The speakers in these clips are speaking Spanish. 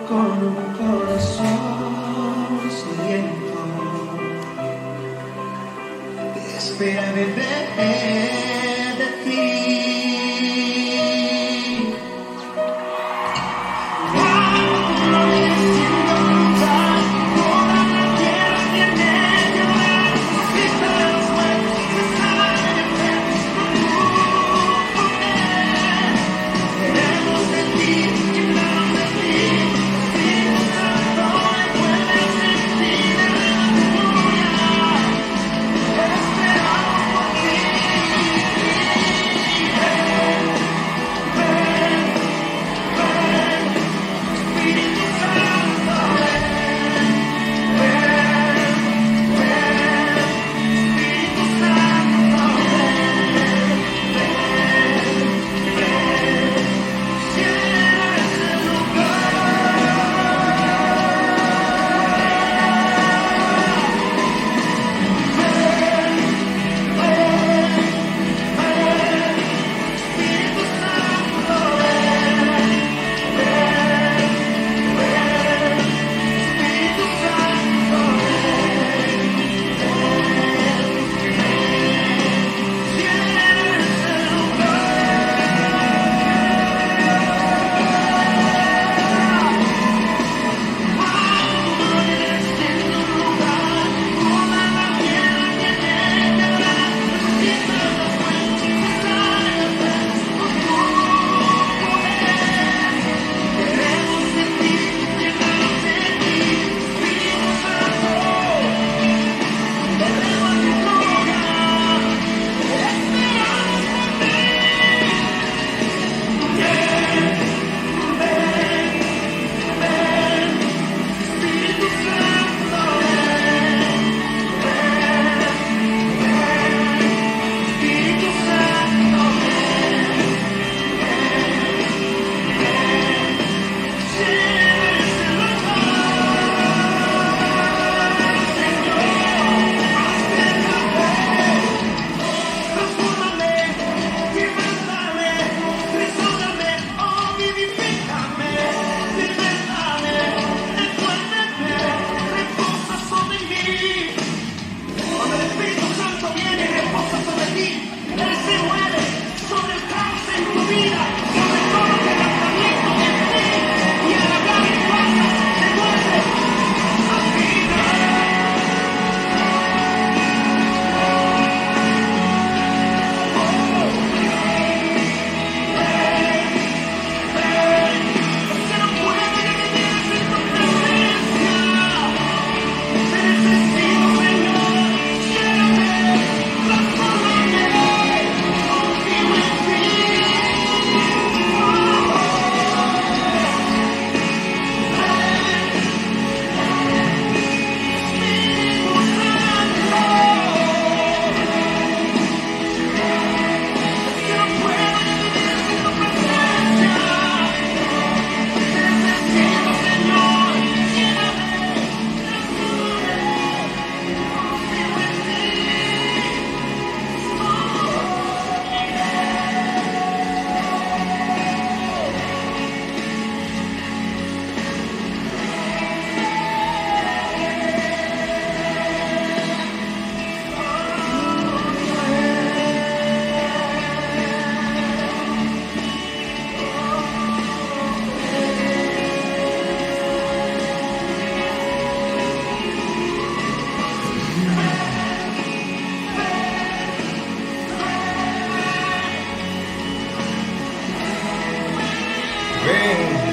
con un corazón sediento te espera beber de ti.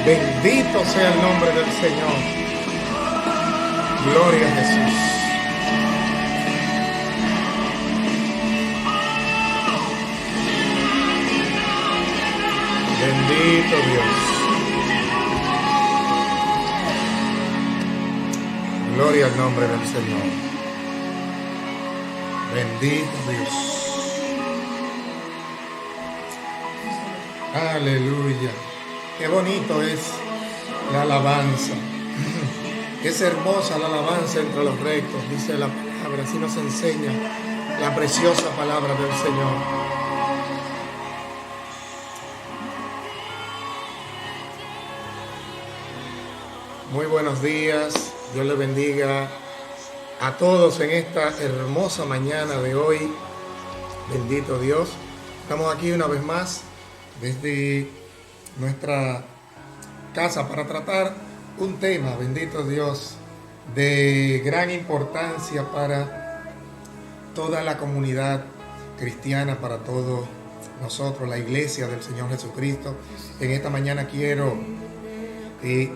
Bendito sea el nombre del Señor. Gloria a Jesús. Bendito Dios. Gloria al nombre del Señor. Bendito Dios. Aleluya. Qué bonito es la alabanza. Es hermosa la alabanza entre los rectos, dice la palabra. Así nos enseña la preciosa palabra del Señor. Muy buenos días. Dios les bendiga a todos en esta hermosa mañana de hoy. Bendito Dios. Estamos aquí una vez más desde nuestra casa para tratar un tema, bendito Dios, de gran importancia para toda la comunidad cristiana, para todos nosotros, la iglesia del Señor Jesucristo. En esta mañana quiero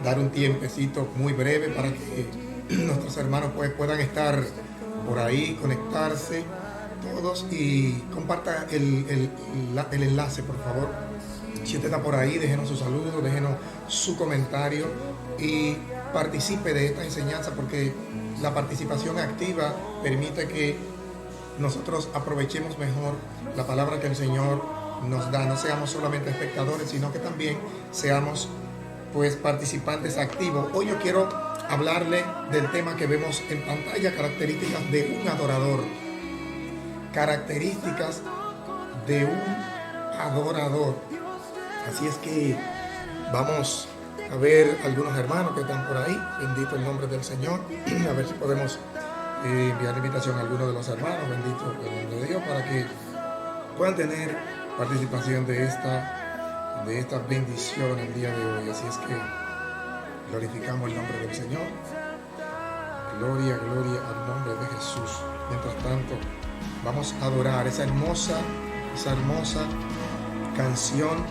dar un tiempecito muy breve para que nuestros hermanos puedan estar por ahí, conectarse todos, y comparta el enlace, por favor. Si usted está por ahí, déjenos su saludo, déjenos su comentario y participe de esta enseñanza, porque la participación activa permite que nosotros aprovechemos mejor la palabra que el Señor nos da. No seamos solamente espectadores, sino que también seamos participantes activos. Hoy yo quiero hablarle del tema que vemos en pantalla: características de un adorador. Características de un adorador. Así es que vamos a ver algunos hermanos que están por ahí. Bendito el nombre del Señor. A ver si podemos enviar invitación a algunos de los hermanos. Bendito el nombre de Dios, para que puedan tener participación de esta bendición el día de hoy. Así es que glorificamos el nombre del Señor. Gloria, gloria al nombre de Jesús. Mientras tanto, vamos a adorar esa hermosa canción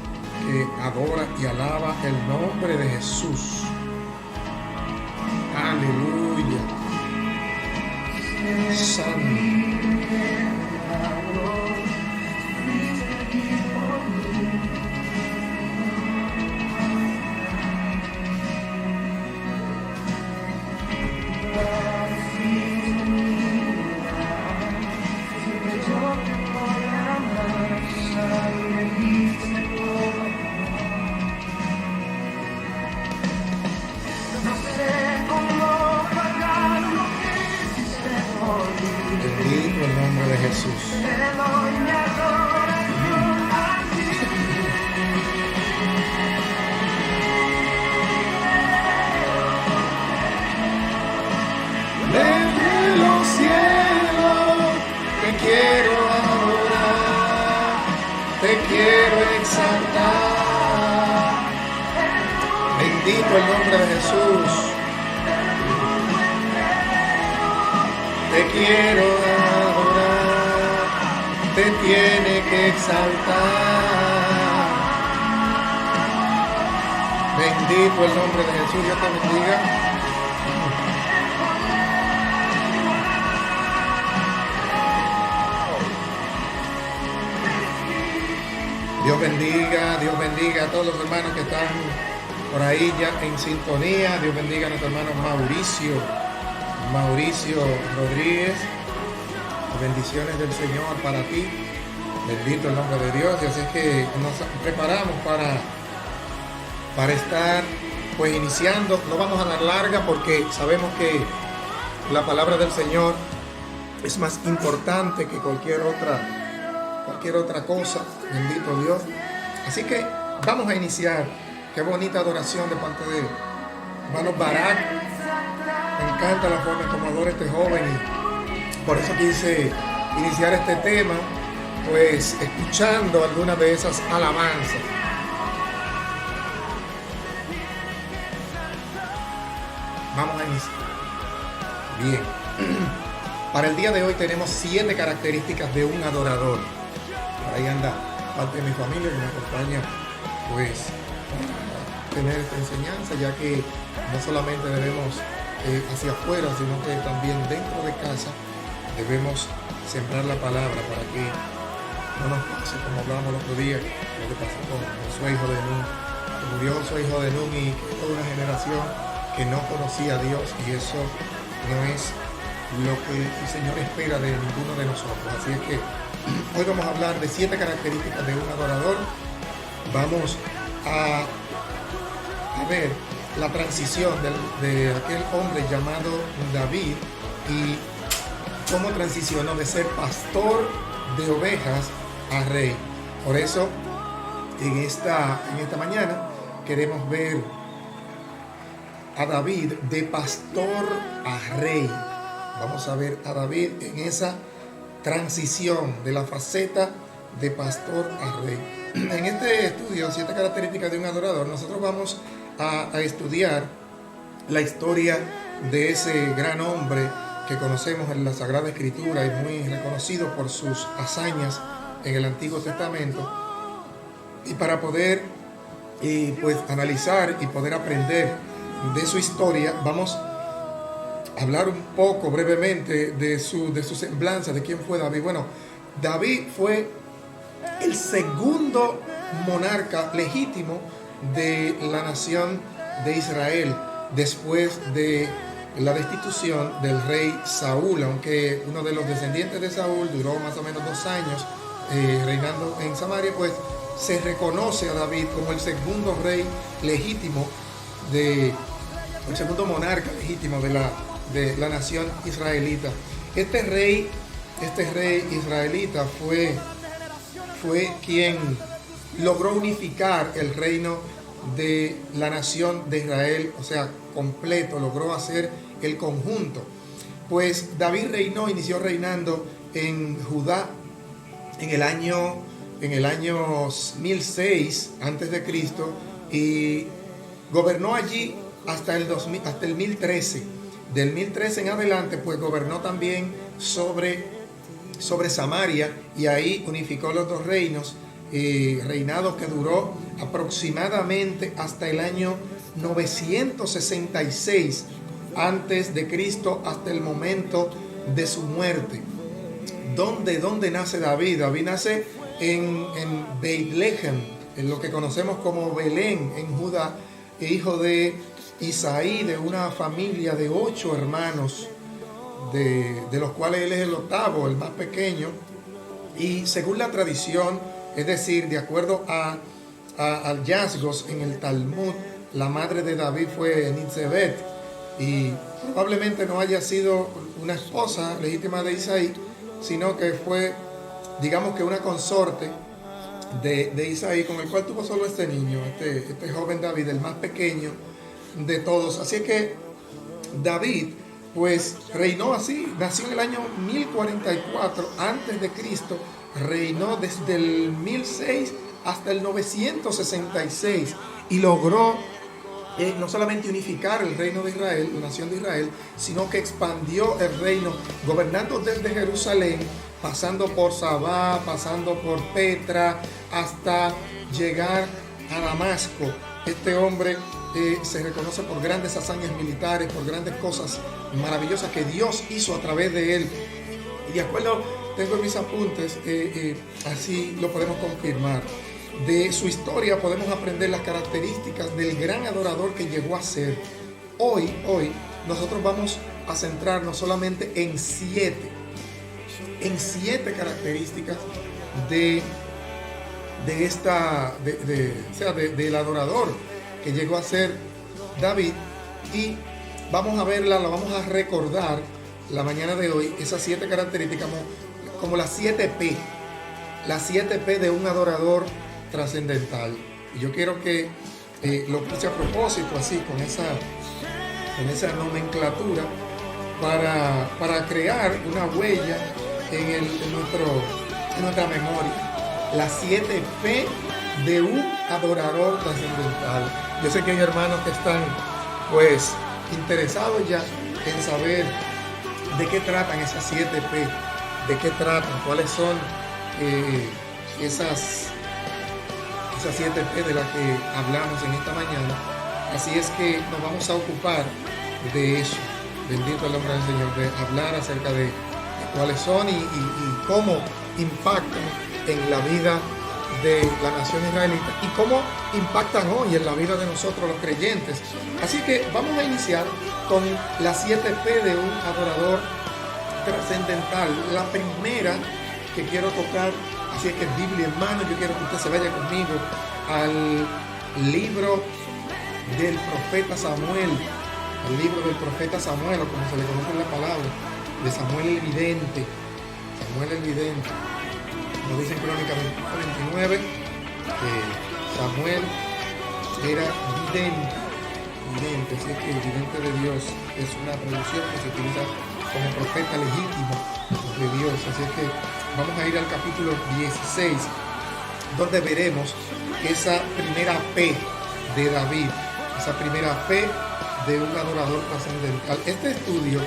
que adora y alaba el nombre de Jesús. Aleluya. Santo. Bendito el nombre de Jesús. Desde los cielos te quiero adorar, te quiero exaltar. Bendito el nombre de Jesús. Te quiero adorar, te tiene que exaltar. Bendito el nombre de Jesús. Dios te bendiga. Dios bendiga a todos los hermanos que están por ahí ya en sintonía. Dios bendiga a nuestro hermano Mauricio Rodríguez. Bendiciones del Señor para ti. Bendito el nombre de Dios. Y así es que nos preparamos para estar iniciando. No vamos a dar larga, porque sabemos que la palabra del Señor es más importante que cualquier otra cosa. Bendito Dios. Así que vamos a iniciar. Qué bonita adoración de parte de hermano Barak. Me encanta la forma como adora este joven, y por eso quise iniciar este tema, escuchando algunas de esas alabanzas. Vamos a iniciar. Bien. Para el día de hoy tenemos 7 características de un adorador. Por ahí anda parte de mi familia que me acompaña para tener esta enseñanza, ya que no solamente debemos hacia afuera, sino que también dentro de casa debemos sembrar la palabra, para que no nos pase como hablábamos el otro día, lo que pasó con su hijo de Nun, que murió su hijo de Nun, y toda una generación que no conocía a Dios, y eso no es lo que el Señor espera de ninguno de nosotros. Así es que hoy vamos a hablar de 7 características de un adorador. Vamos a ver la transición de aquel hombre llamado David, y cómo transicionó de ser pastor de ovejas a rey. Por eso en esta mañana queremos ver a David de pastor a rey. Vamos a ver a David en esa transición de la faceta de pastor a rey. En este estudio, 7 características de un adorador, nosotros vamos a estudiar la historia de ese gran hombre que conocemos en la Sagrada Escritura y muy reconocido por sus hazañas en el Antiguo Testamento. Y para poder pues analizar y poder aprender de su historia, vamos a hablar un poco brevemente de su semblanza, de quién fue David. Bueno, David fue el segundo monarca legítimo de la nación de Israel después de la destitución del rey Saúl, aunque uno de los descendientes de Saúl duró más o menos 2 años reinando en Samaria, pues se reconoce a David como el segundo rey legítimo, el segundo monarca legítimo de la nación israelita. Este rey israelita fue quien logró unificar el reino de la nación de Israel, o sea, completo, logró hacer el conjunto. Pues David inició reinando en Judá en el año 1006 antes de Cristo y gobernó allí hasta el 1013. Del 1013 en adelante, pues gobernó también sobre Samaria, y ahí unificó los 2 reinos, reinado que duró aproximadamente hasta el año 966 antes de Cristo, hasta el momento de su muerte. ¿Dónde nace David? David nace en Beit-Lehem, en lo que conocemos como Belén, en Judá, hijo de Isaí, de una familia de 8 hermanos, de los cuales él es el octavo, el más pequeño. Y según la tradición, es decir, de acuerdo a hallazgos en el Talmud, la madre de David fue Nitzebet, y probablemente no haya sido una esposa legítima de Isaí, sino que fue, digamos que una consorte de Isaí, con el cual tuvo solo este niño, este joven David, el más pequeño de todos. Así que David pues reinó así, nació en el año 1044 antes de Cristo, reinó desde el 1006 hasta el 966 y logró no solamente unificar el reino de Israel, la nación de Israel, sino que expandió el reino, gobernando desde Jerusalén, pasando por Sabá, pasando por Petra, hasta llegar a Damasco. Este hombre se reconoce por grandes hazañas militares, por grandes cosas maravillosas que Dios hizo a través de él. Y de acuerdo, tengo en mis apuntes, así lo podemos confirmar. De su historia podemos aprender las características del gran adorador que llegó a ser. Hoy nosotros vamos a centrarnos solamente en 7 características del adorador que llegó a ser David, y vamos a verla, la vamos a recordar la mañana de hoy, esas 7 características como las 7P, las 7P de un adorador trascendental. Y yo quiero que lo puse a propósito así, con esa nomenclatura, para crear una huella en nuestra memoria. Las 7P de un adorador trascendental. Yo sé que hay hermanos que están pues interesados ya en saber de qué tratan esas 7P, de qué tratan, cuáles son esas 7P de las que hablamos en esta mañana. Así es que nos vamos a ocupar de eso. Bendito el nombre del Señor, de hablar acerca de cuáles son y cómo impactan en la vida de la nación israelita y cómo impactan hoy en la vida de nosotros los creyentes. Así que vamos a iniciar con las 7P de un adorador trascendental. La primera que quiero tocar, así es que Biblia en mano, yo quiero que usted se vaya conmigo al libro del profeta Samuel, o como se le conoce en la palabra, de Samuel el vidente. Nos dice en Crónica 29 que Samuel era vidente, y vidente. Así es que el vidente de Dios es una traducción que se utiliza como profeta legítimo de Dios. Así es que vamos a ir al capítulo 16, donde veremos esa primera P de David, esa primera P de un adorador trascendental. Este estudio,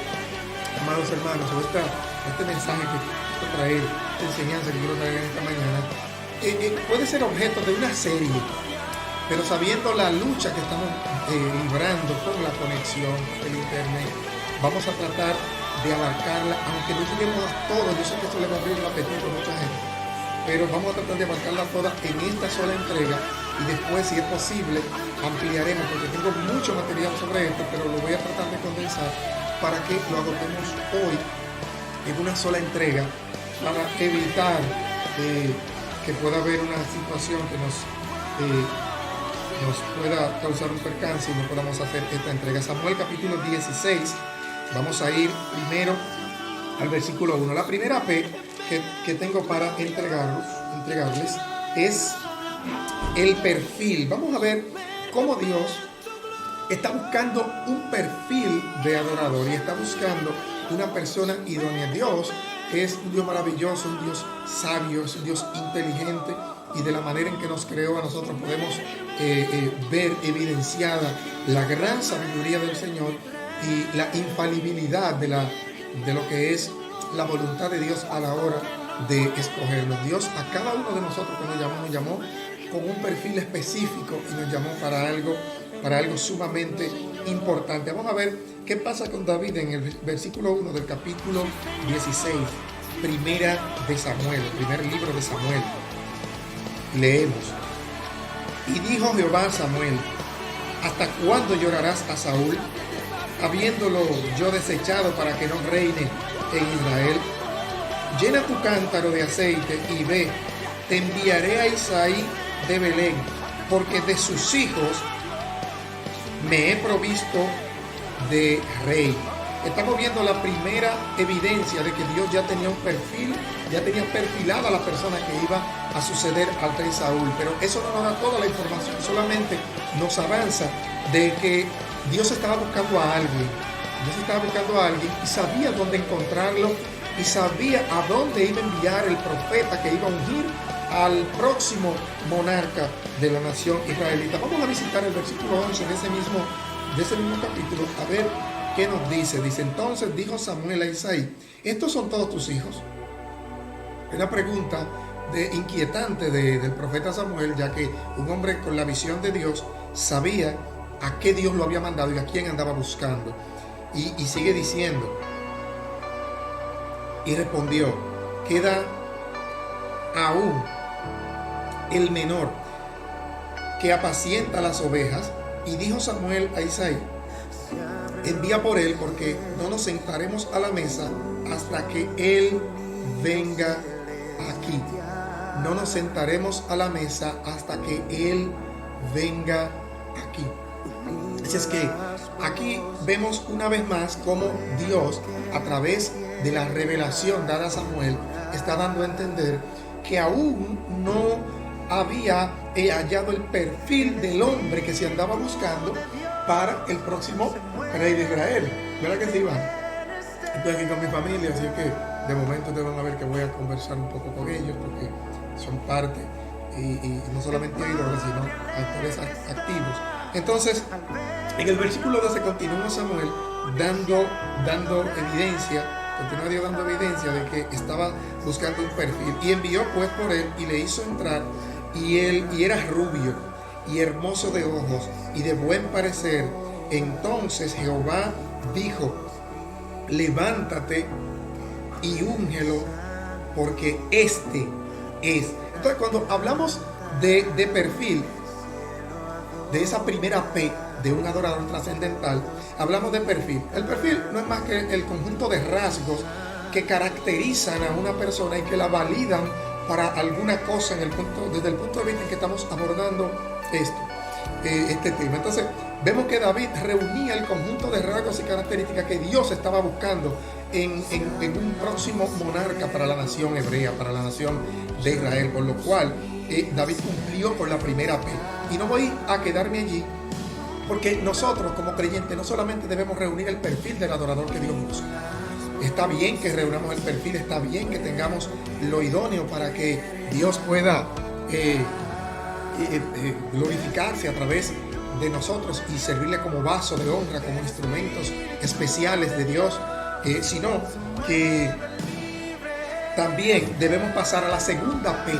amados hermanos, o este mensaje que quiero traer, esta enseñanza que quiero traer en esta mañana, puede ser objeto de una serie, pero sabiendo la lucha que estamos librando con la conexión del internet, vamos a tratar de abarcarla, aunque no lleguemos a todo. Yo sé que esto le va a abrir el apetito a mucha gente, pero vamos a tratar de abarcarla toda en esta sola entrega, y después, si es posible, ampliaremos, porque tengo mucho material sobre esto, pero lo voy a tratar de condensar para que lo agotemos hoy en una sola entrega, para evitar que pueda haber una situación que nos pueda causar un percance y no podamos hacer esta entrega. Samuel capítulo 16, vamos a ir primero al versículo 1. La primera P que tengo para entregarles es el perfil. Vamos a ver cómo Dios está buscando un perfil de adorador y está buscando una persona idónea. Dios es un Dios maravilloso, un Dios sabio, es un Dios inteligente, y de la manera en que nos creó a nosotros podemos ver evidenciada la gran sabiduría del Señor y la infalibilidad de lo que es la voluntad de Dios a la hora de escogernos. Dios a cada uno de nosotros que nos llamó con un perfil específico y nos llamó para algo sumamente importante. Vamos a ver qué pasa con David en el versículo 1 del capítulo 16, primera de Samuel, el primer libro de Samuel. Leemos: y dijo Jehová a Samuel: ¿hasta cuándo llorarás a Saúl, habiéndolo yo desechado para que no reine en Israel? Llena tu cántaro de aceite y ve, te enviaré a Isaí de Belén, porque de sus hijos me he provisto de rey. Estamos viendo la primera evidencia de que Dios ya tenía un perfil, ya tenía perfilada a la persona que iba a suceder al rey Saúl, pero eso no nos da toda la información, solamente nos avanza de que Dios estaba buscando a alguien. Dios estaba buscando a alguien y sabía dónde encontrarlo, y sabía a dónde iba a enviar el profeta que iba a ungir al próximo monarca de la nación israelita. Vamos a visitar el versículo 11 de ese mismo capítulo, a ver qué nos dice. Dice: entonces dijo Samuel a Isaí: ¿estos son todos tus hijos? Una pregunta inquietante del profeta Samuel, ya que un hombre con la visión de Dios sabía a qué Dios lo había mandado y a quién andaba buscando. Y sigue diciendo: y respondió: queda aún el menor, que apacienta las ovejas. Y dijo Samuel a Isaí: envía por él, porque no nos sentaremos a la mesa hasta que él venga aquí. No nos sentaremos a la mesa hasta que él venga aquí. Así es que aquí vemos una vez más cómo Dios, a través de la revelación dada a Samuel, está dando a entender que aún no había hallado el perfil del hombre que se andaba buscando para el próximo rey de Israel. ¿Verdad que sí, Iván? Estoy aquí con mi familia, así que de momento te van a ver que voy a conversar un poco con ellos, porque son parte, y no solamente oidores, sino actores activos. Entonces, en el versículo 12 continúa Samuel dando evidencia, continúa Dios dando evidencia de que estaba buscando un perfil, y envió pues por él y le hizo entrar, y era rubio y hermoso de ojos y de buen parecer. Entonces Jehová dijo: levántate y úngelo, porque este es. Entonces, cuando hablamos de perfil, de esa primera P de un adorador trascendental, hablamos de perfil. El perfil no es más que el conjunto de rasgos que caracterizan a una persona y que la validan para alguna cosa desde el punto de vista en que estamos abordando este tema. Entonces, vemos que David reunía el conjunto de rasgos y características que Dios estaba buscando en un próximo monarca para la nación hebrea, para la nación de Israel, por lo cual David cumplió con la primera P. Y no voy a quedarme allí, Porque nosotros como creyentes no solamente debemos reunir el perfil del adorador que Dios busca. Está bien que reunamos el perfil, está bien que tengamos lo idóneo para que Dios pueda glorificarse a través de nosotros y servirle como vaso de honra, como instrumentos especiales de Dios, sino que también debemos pasar a la segunda P.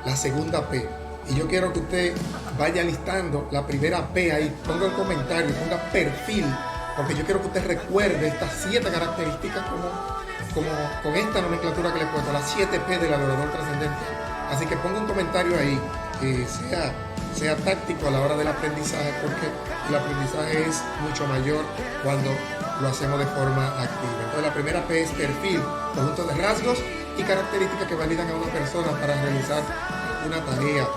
La segunda P. Y yo quiero que usted vaya listando la primera P ahí, ponga un comentario, ponga perfil, porque yo quiero que usted recuerde estas 7 características como con esta nomenclatura que le he puesto, las 7 P del adorador trascendente. Así que ponga un comentario ahí, sea táctico a la hora del aprendizaje, porque el aprendizaje es mucho mayor cuando lo hacemos de forma activa. Entonces la primera P es perfil, conjunto de rasgos y características que validan a una persona para realizar una tarea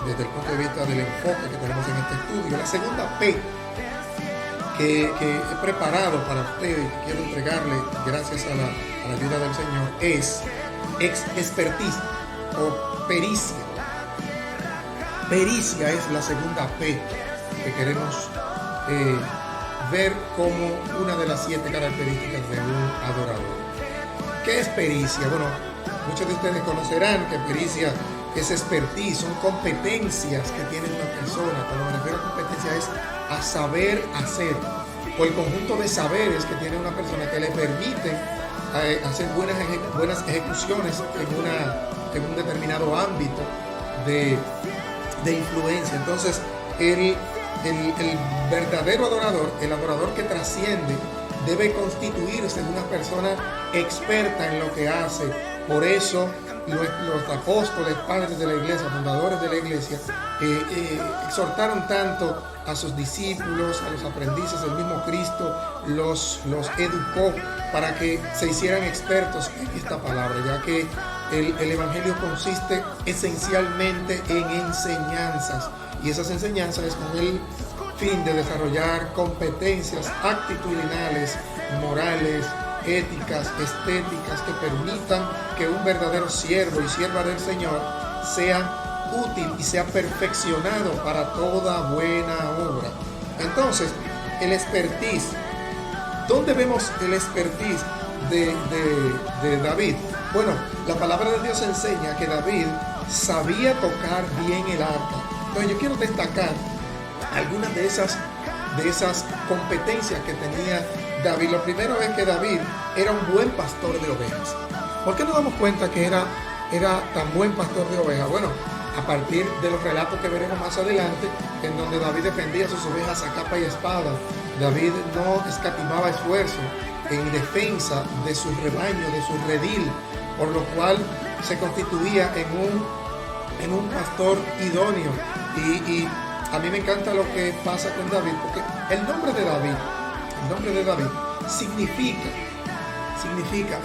desde el punto de vista del enfoque que tenemos en este estudio. La segunda P que he preparado para usted y que quiero entregarle gracias a la ayuda del Señor es expertise o pericia. Pericia es la segunda P que queremos ver como una de las 7 características de un adorador. ¿Qué es pericia? Bueno, muchos de ustedes conocerán que pericia es expertise, son competencias que tiene una persona. Cuando me refiero a competencia es a saber hacer, o el conjunto de saberes que tiene una persona que le permiten hacer buenas ejecuciones en un determinado ámbito de influencia. Entonces, el verdadero adorador, el adorador que trasciende, debe constituirse en una persona experta en lo que hace. Por eso los apóstoles, padres de la iglesia, fundadores de la iglesia, exhortaron tanto a sus discípulos, a los aprendices. El mismo Cristo los educó para que se hicieran expertos en esta palabra, ya que el evangelio consiste esencialmente en enseñanzas, y esas enseñanzas es con el fin de desarrollar competencias actitudinales, morales, éticas, estéticas, que permitan que un verdadero siervo y sierva del Señor sea útil y sea perfeccionado para toda buena obra. Entonces, el expertise. ¿Dónde vemos el expertise de David? Bueno, la palabra de Dios enseña que David sabía tocar bien el arpa. Entonces yo quiero destacar algunas de esas competencias que tenía David. Lo primero es que David era un buen pastor de ovejas. ¿Por qué nos damos cuenta que era tan buen pastor de ovejas? Bueno, a partir de los relatos que veremos más adelante, en donde David defendía sus ovejas a capa y espada. David no escatimaba esfuerzo en defensa de su rebaño, de su redil, por lo cual se constituía en un pastor idóneo. Y a mí me encanta lo que pasa con David, porque el nombre de David significa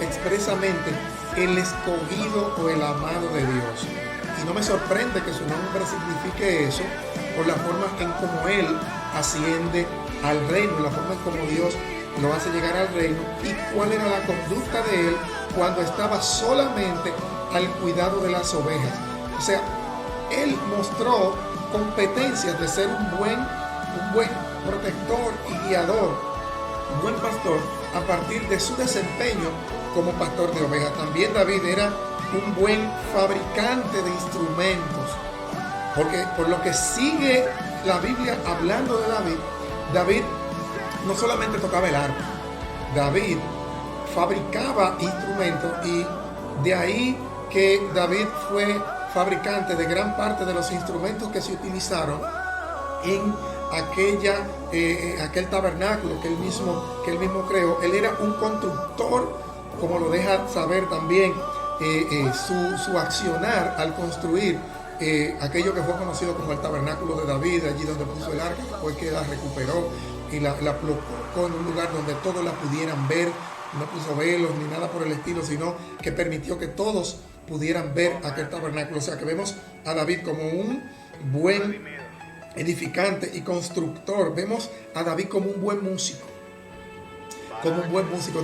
expresamente el escogido o el amado de Dios. Y no me sorprende que su nombre signifique eso por la forma en cómo él asciende al reino, la forma en cómo Dios lo hace llegar al reino, y cuál era la conducta de él cuando estaba solamente al cuidado de las ovejas. O sea, él mostró competencias de ser un buen protector y guiador, un buen pastor, a partir de su desempeño como pastor de ovejas. También David era un buen fabricante de instrumentos, porque por lo que sigue la Biblia hablando de David no solamente tocaba el arpa, David fabricaba instrumentos, y de ahí que David fue fabricante de gran parte de los instrumentos que se utilizaron en aquel tabernáculo que él mismo creó. Él era un constructor, como lo deja saber también su accionar al construir aquello que fue conocido como el tabernáculo de David, allí donde puso el arca, después que la recuperó y la colocó en un lugar donde todos la pudieran ver. No puso velos ni nada por el estilo, sino que permitió que todos pudieran ver aquel tabernáculo. O sea que vemos a David como un buen edificante y constructor. Vemos a David como un buen músico.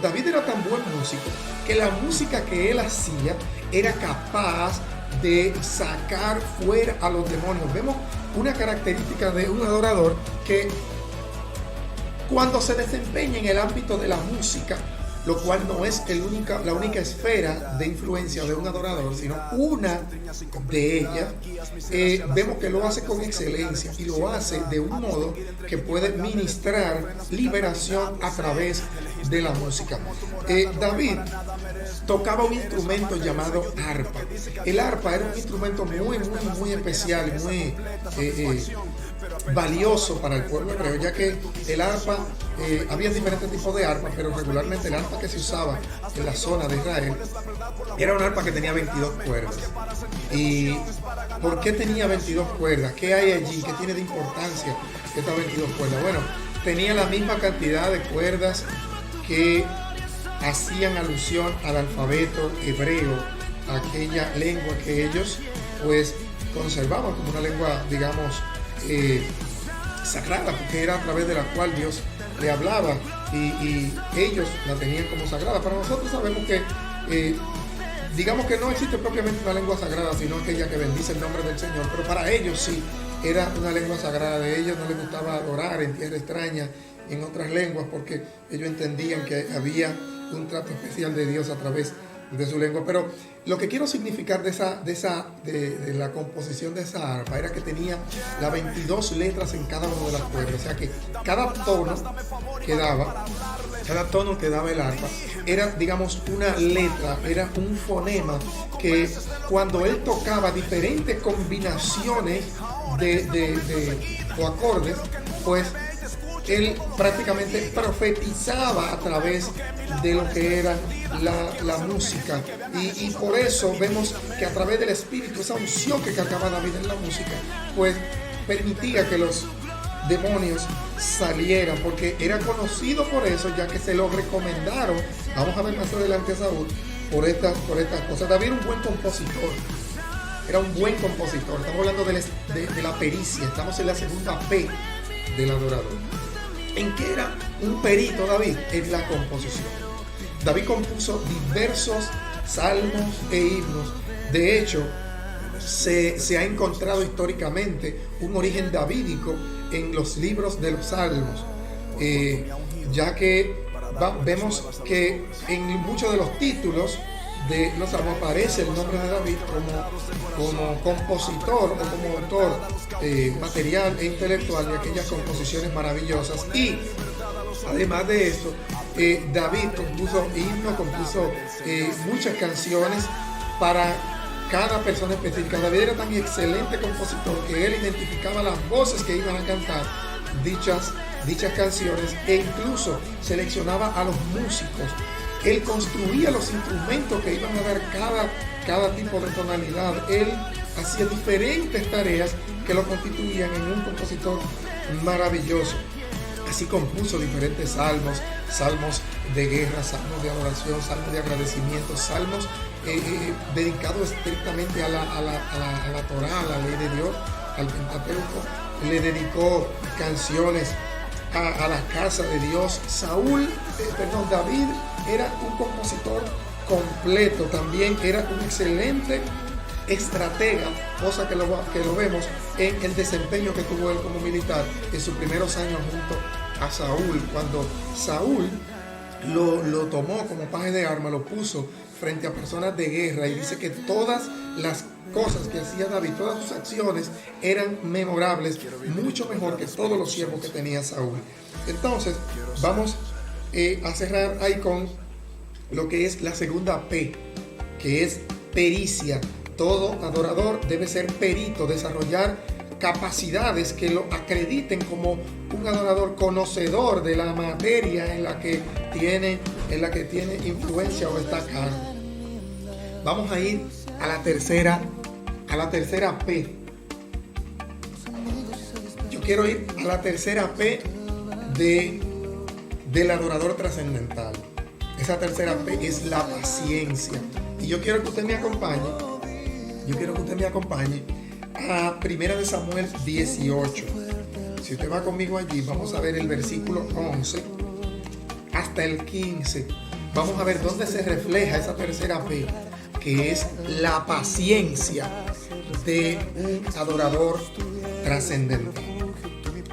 David era tan buen músico que la música que él hacía era capaz de sacar fuera a los demonios. Vemos una característica de un adorador que cuando se desempeña en el ámbito de la música, lo cual no es la única esfera de influencia de un adorador, sino una de ellas, vemos que lo hace con excelencia y lo hace de un modo que puede ministrar liberación a través de la música. David tocaba un instrumento llamado arpa. El arpa era un instrumento muy especial, muy valioso para el pueblo hebreo, ya que el arpa, había diferentes tipos de arpas, pero regularmente el arpa que se usaba en la zona de Israel era un arpa que tenía 22 cuerdas. ¿Y por qué tenía 22 cuerdas? ¿Qué hay allí? ¿Qué tiene de importancia estas 22 cuerdas? Bueno, tenía la misma cantidad de cuerdas que hacían alusión al alfabeto hebreo, aquella lengua que ellos pues conservaban como una lengua, digamos, sagrada, porque era a través de la cual Dios le hablaba y ellos la tenían como sagrada. Para nosotros sabemos que digamos que no existe propiamente una lengua sagrada, sino aquella que bendice el nombre del Señor, pero para ellos sí era una lengua sagrada. De ellos no les gustaba adorar en tierra extraña, en otras lenguas, porque ellos entendían que había un trato especial de Dios a través de su lengua. Pero lo que quiero significar de la composición de esa arpa era que tenía las 22 letras en cada una de las cuerdas, o sea que cada tono que daba el arpa era, digamos, una letra, era un fonema que cuando él tocaba diferentes combinaciones o acordes, pues él prácticamente profetizaba a través de lo que era la música, y por eso vemos que a través del Espíritu, esa unción que cargaba David en la música, pues permitía que los demonios salieran, porque era conocido por eso, ya que se lo recomendaron, vamos a ver más adelante a Saúl, por estas cosas. David era un buen compositor, estamos hablando de la pericia, estamos en la segunda P del adorador. ¿En qué era un perito David? En la composición. David compuso diversos salmos e himnos. De hecho, se ha encontrado históricamente un origen davídico en los libros de los salmos, ya que vemos que en muchos de los títulos de los salmos aparece el nombre de David como compositor o como autor material e intelectual de aquellas composiciones maravillosas. Y además de esto, David compuso himnos, compuso muchas canciones para cada persona específica. David era tan excelente compositor que él identificaba las voces que iban a cantar dichas canciones, e incluso seleccionaba a los músicos. Él construía los instrumentos que iban a dar cada tipo de tonalidad. Él hacía diferentes tareas que lo constituían en un compositor maravilloso. Así compuso diferentes salmos de guerra, salmos de adoración, salmos de agradecimiento, salmos dedicados estrictamente a la Torá, a la ley de Dios, al Pentateuco. Le dedicó canciones a la casa de Dios. David era un compositor completo, también era un excelente estratega, cosa que lo vemos en el desempeño que tuvo él como militar en sus primeros años junto a Saúl, cuando Saúl lo tomó como paje de arma, lo puso frente a personas de guerra, y dice que todas las cosas que hacía David, todas sus acciones eran memorables, mucho mejor que todos los siervos que tenía Saúl. Entonces vamos a cerrar ahí con lo que es la segunda P, que es pericia. Todo adorador debe ser perito, desarrollar capacidades que lo acrediten como un adorador conocedor de la materia en la que tiene influencia o está a cargo. Vamos a ir a la tercera P. Yo quiero ir a la tercera P del adorador trascendental. Esa tercera P es la paciencia. Y yo quiero que usted me acompañe a 1 Samuel 18. Si usted va conmigo allí, vamos a ver el versículo 11 hasta el 15. Vamos a ver dónde se refleja esa tercera P, que es la paciencia de un adorador trascendental.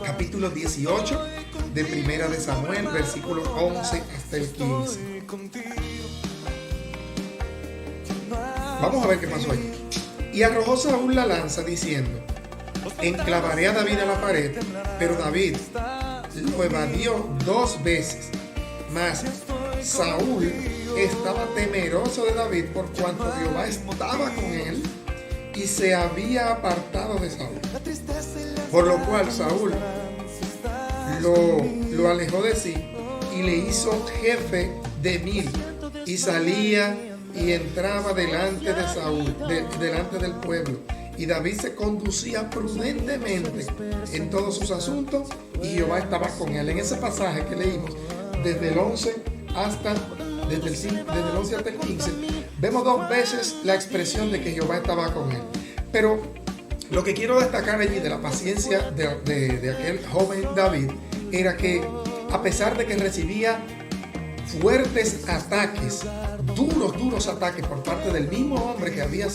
Capítulo 18 de Primera de Samuel, versículo 11 hasta el 15. Vamos a ver qué pasó allí. Y arrojó Saúl la lanza diciendo: enclavaré a David a la pared. Pero David lo evadió 2 veces. Mas Saúl estaba temeroso de David por cuanto Jehová estaba con él y se había apartado de Saúl. Por lo cual Saúl lo alejó de sí y le hizo jefe de 1000, y salía y entraba delante de Saúl, delante del pueblo. Y David se conducía prudentemente en todos sus asuntos y Jehová estaba con él. En ese pasaje que leímos, desde el 11 hasta el 15, vemos 2 veces la expresión de que Jehová estaba con él. Pero lo que quiero destacar allí de la paciencia de aquel joven David era que, a pesar de que recibía fuertes ataques, duros ataques por parte del mismo hombre que había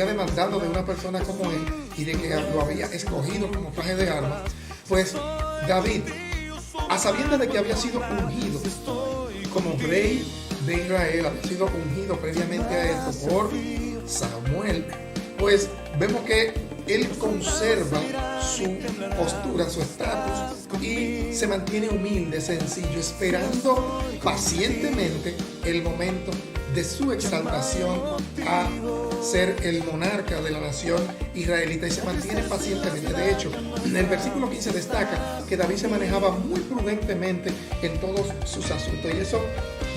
demandado de una persona como él y de que lo había escogido como paje de armas, pues David, a sabiendas de que había sido ungido como rey de Israel, había sido ungido previamente a esto por Samuel, pues vemos que él conserva su postura, su estatus, y se mantiene humilde, sencillo, esperando pacientemente el momento de su exaltación a ser el monarca de la nación israelita, y se mantiene pacientemente. De hecho, en el versículo 15 destaca que David se manejaba muy prudentemente en todos sus asuntos, y eso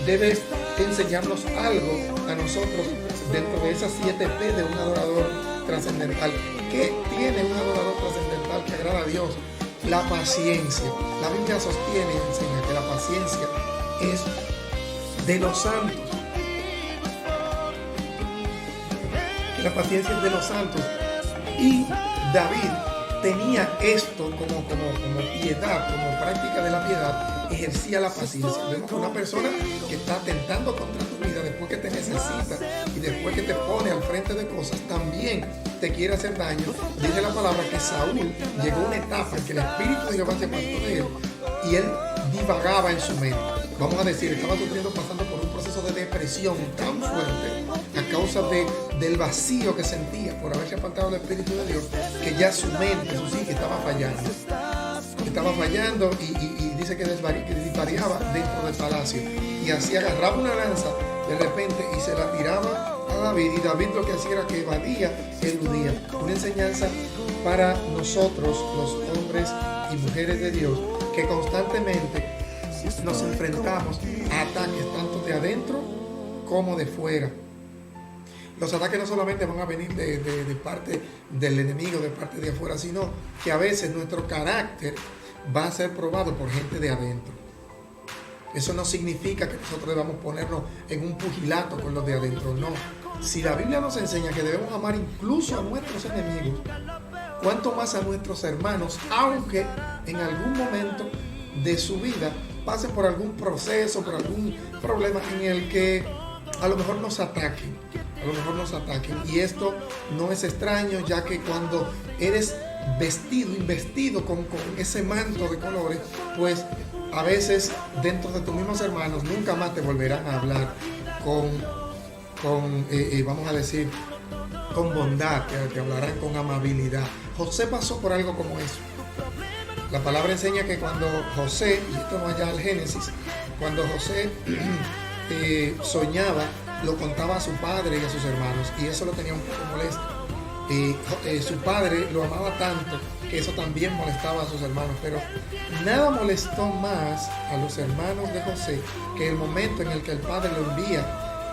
debe enseñarnos algo a nosotros dentro de esas 7 P de un adorador trascendental. ¿Qué tiene un adorador trascendental que agrada a Dios? La paciencia. La Biblia sostiene y enseña que la paciencia es de los santos. Que la paciencia es de los santos. Y David tenía esto como piedad, como práctica de la piedad, ejercía la paciencia. Vemos que una persona que está atentando contra tu vida, después que te necesita y después que te pone al frente de cosas, también te quiere hacer daño. Dice la palabra que Saúl llegó a una etapa en que el Espíritu de Jehová se apartó de él y él divagaba en su mente. Vamos a decir, estaba pasando por un proceso de depresión tan fuerte a causa del vacío que sentía por haberse apartado del Espíritu de Dios, que ya su mente, su psique estaba fallando. Estaba fallando y dice que disvariaba dentro del palacio. Y así agarraba una lanza de repente y se la tiraba a David. Y David lo que hacía era que evadía, eludía. Una enseñanza para nosotros, los hombres y mujeres de Dios, que constantemente nos enfrentamos a ataques tanto de adentro como de fuera. Los ataques no solamente van a venir de parte del enemigo, de parte de afuera, sino que a veces nuestro carácter va a ser probado por gente de adentro. Eso no significa que nosotros debamos ponernos en un pugilato con los de adentro, no. Si la Biblia nos enseña que debemos amar incluso a nuestros enemigos, cuanto más a nuestros hermanos, aunque en algún momento de su vida pasen por algún proceso, por algún problema en el que a lo mejor nos ataquen. Y esto no es extraño, ya que cuando eres investido con ese manto de colores, pues a veces dentro de tus mismos hermanos nunca más te volverán a hablar vamos a decir, con bondad, te hablarán con amabilidad. José pasó por algo como eso. La palabra enseña que cuando José, y esto no allá al Génesis, cuando José soñaba, lo contaba a su padre y a sus hermanos, y eso lo tenía un poco molesto. Su padre lo amaba tanto que eso también molestaba a sus hermanos, pero nada molestó más a los hermanos de José que el momento en el que el padre lo envía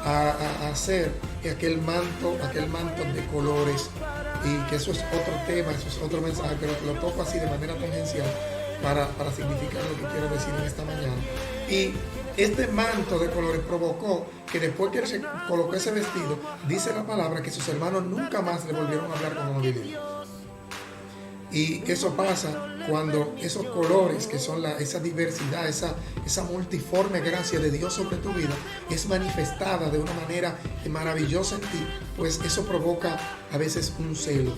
a hacer aquel manto de colores, y que eso es otro tema, eso es otro mensaje, pero lo toco así de manera tangencial para significar lo que quiero decir en esta mañana. Y este manto de colores provocó que después que él se colocó ese vestido, dice la palabra que sus hermanos nunca más le volvieron a hablar con amabilidad. Y eso pasa cuando esos colores que son esa diversidad, esa multiforme gracia de Dios sobre tu vida es manifestada de una manera maravillosa en ti, pues eso provoca a veces un celo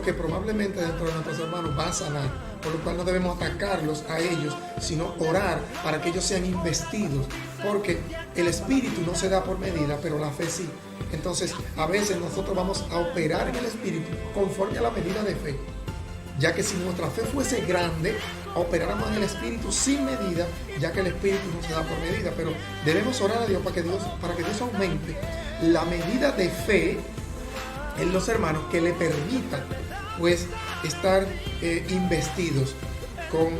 que probablemente dentro de nuestros hermanos va a sanar, por lo cual no debemos atacarlos a ellos, sino orar para que ellos sean investidos, porque el espíritu no se da por medida, pero la fe sí. Entonces a veces nosotros vamos a operar en el espíritu conforme a la medida de fe, ya que si nuestra fe fuese grande, operáramos en el espíritu sin medida, ya que el espíritu no se da por medida. Pero debemos orar a Dios para que Dios aumente la medida de fe en los hermanos, que le permita pues estar investidos con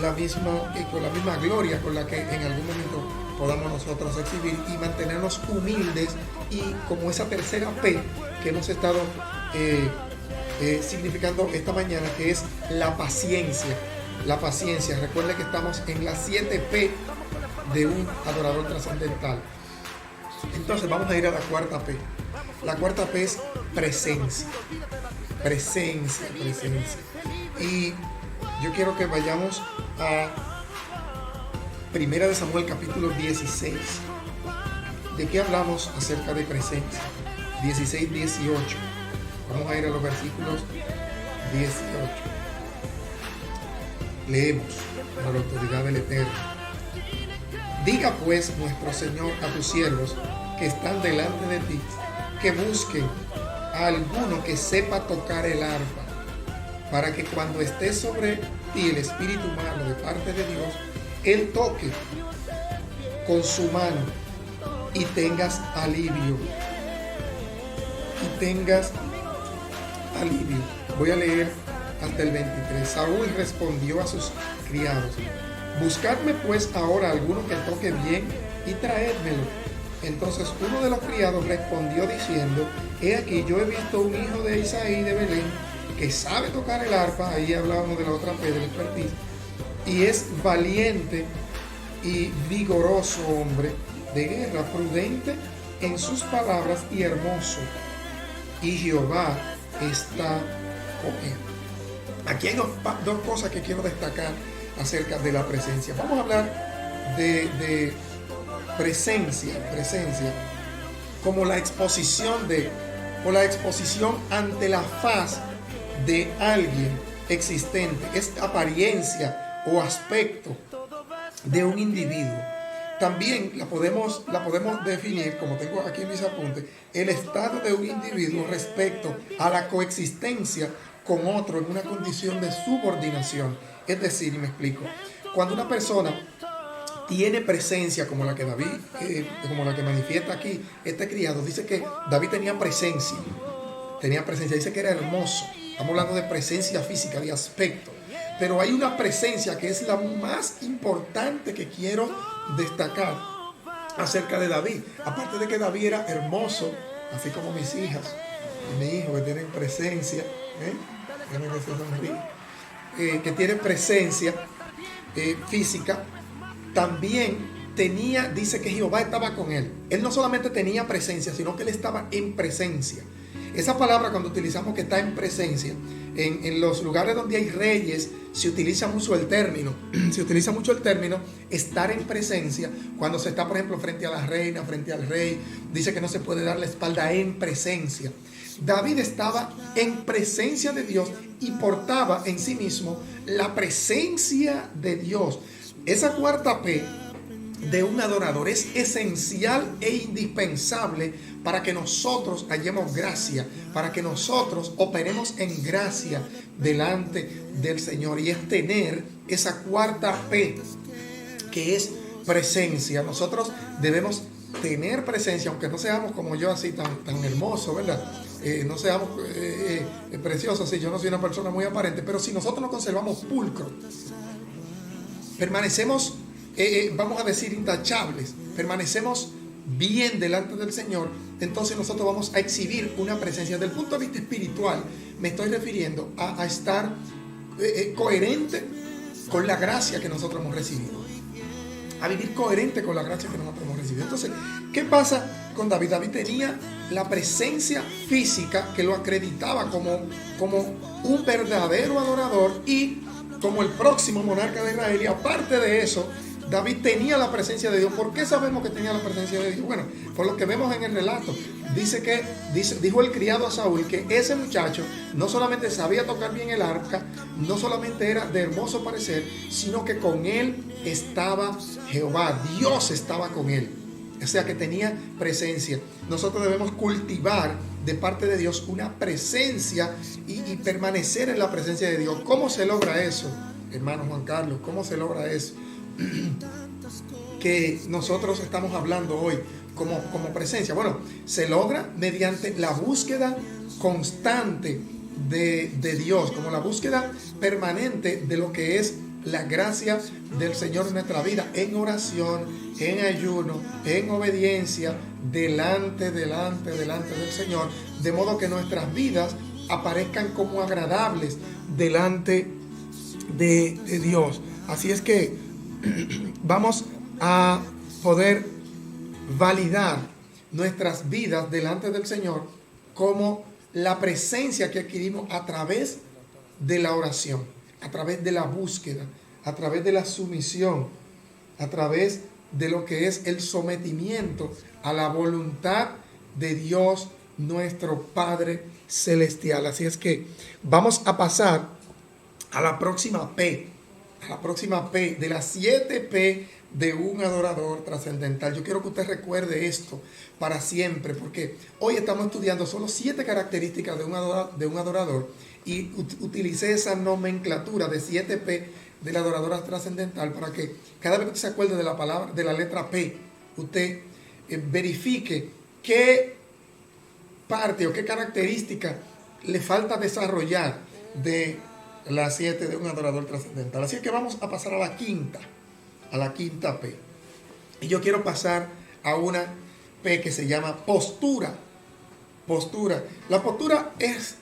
la misma gloria con la que en algún momento podamos nosotros exhibir, y mantenernos humildes, y como esa tercera P que hemos estado significando esta mañana, que es la paciencia. La paciencia. Recuerde que estamos en la 7P de un adorador trascendental. Entonces vamos a ir a la cuarta P. La cuarta P es presencia. Presencia. Y yo quiero que vayamos a Primera de Samuel capítulo 16. ¿De qué hablamos acerca de presencia? 16, 18. Vamos a ir a los versículos 18. Leemos por la autoridad del Eterno. Diga pues nuestro Señor a tus siervos que están delante de ti, que busquen a alguno que sepa tocar el arpa, para que cuando esté sobre ti el espíritu malo de parte de Dios, Él toque con su mano y tengas alivio. Voy a leer hasta el 23. Saúl respondió a sus criados: buscadme pues ahora alguno que toque bien y traédmelo. Entonces uno de los criados respondió diciendo: he aquí, yo he visto un hijo de Isaí de Belén que sabe tocar el arpa. Ahí hablábamos de la otra P, del expertise, y es valiente y vigoroso hombre de guerra, prudente en sus palabras y hermoso, y Jehová está con él. Aquí hay dos cosas que quiero destacar acerca de la presencia. Vamos a hablar de presencia como la exposición ante la faz de alguien existente. Es apariencia o aspecto de un individuo. También la podemos definir, como tengo aquí en mis apuntes, el estado de un individuo respecto a la coexistencia con otro en una condición de subordinación. Es decir, y me explico, cuando una persona tiene presencia como la que David, como la que manifiesta aquí este criado, dice que David tenía presencia, dice que era hermoso. Estamos hablando de presencia física, de aspecto. Pero hay una presencia que es la más importante que quiero destacar acerca de David. Aparte de que David era hermoso, así como mis hijas y mi hijo, que tienen presencia, que tienen presencia física, también dice que Jehová estaba con él. Él no solamente tenía presencia, sino que él estaba en presencia. Esa palabra, cuando utilizamos que está en presencia, en los lugares donde hay reyes se utiliza mucho el término estar en presencia. Cuando se está, por ejemplo, frente a la reina, frente al rey, dice que no se puede dar la espalda en presencia. David estaba en presencia de Dios y portaba en sí mismo la presencia de Dios. Esa cuarta P de un adorador es esencial e indispensable para que nosotros hallemos gracia, para que nosotros operemos en gracia delante del Señor, y es tener esa cuarta P, que es presencia. Nosotros debemos tener presencia, aunque no seamos como yo, así tan hermoso, ¿verdad? No seamos preciosos, sí, yo no soy una persona muy aparente, pero si nosotros nos conservamos pulcros, permanecemos, vamos a decir, intachables, permanecemos bien delante del Señor, entonces nosotros vamos a exhibir una presencia. Desde el punto de vista espiritual, me estoy refiriendo a estar coherente con la gracia que nosotros hemos recibido, a vivir coherente con la gracia que nosotros hemos recibido. Entonces, ¿qué pasa con David? David tenía la presencia física que lo acreditaba como un verdadero adorador, y como el próximo monarca de Israel. Y aparte de eso, David tenía la presencia de Dios. ¿Por qué sabemos que tenía la presencia de Dios? Bueno, por lo que vemos en el relato. Dijo el criado a Saúl que ese muchacho no solamente sabía tocar bien el arca, no solamente era de hermoso parecer, sino que con él estaba Jehová. Dios estaba con él. O sea que tenía presencia. Nosotros debemos cultivar de parte de Dios una presencia y permanecer en la presencia de Dios. ¿Cómo se logra eso, hermano Juan Carlos? ¿Cómo se logra eso? Que nosotros estamos hablando hoy como presencia. Bueno, se logra mediante la búsqueda constante de Dios, como la búsqueda permanente de lo que es la gracia del Señor en nuestra vida, en oración, en ayuno, en obediencia, delante del Señor, de modo que nuestras vidas aparezcan como agradables delante de Dios. Así es que vamos a poder validar nuestras vidas delante del Señor como la presencia que adquirimos a través de la oración, a través de la búsqueda, a través de la sumisión, a través de lo que es el sometimiento a la voluntad de Dios nuestro Padre Celestial. Así es que vamos a pasar a la próxima P, de las 7 P de un adorador trascendental. Yo quiero que usted recuerde esto para siempre, porque hoy estamos estudiando solo 7 características de un adorador, y utilicé esa nomenclatura de 7 P del adorador trascendental para que cada vez que usted se acuerde de la palabra, de la letra P, usted verifique qué parte o qué característica le falta desarrollar de las 7 de un adorador trascendental. Así que vamos a pasar a la quinta P. Y yo quiero pasar a una P que se llama postura. La postura es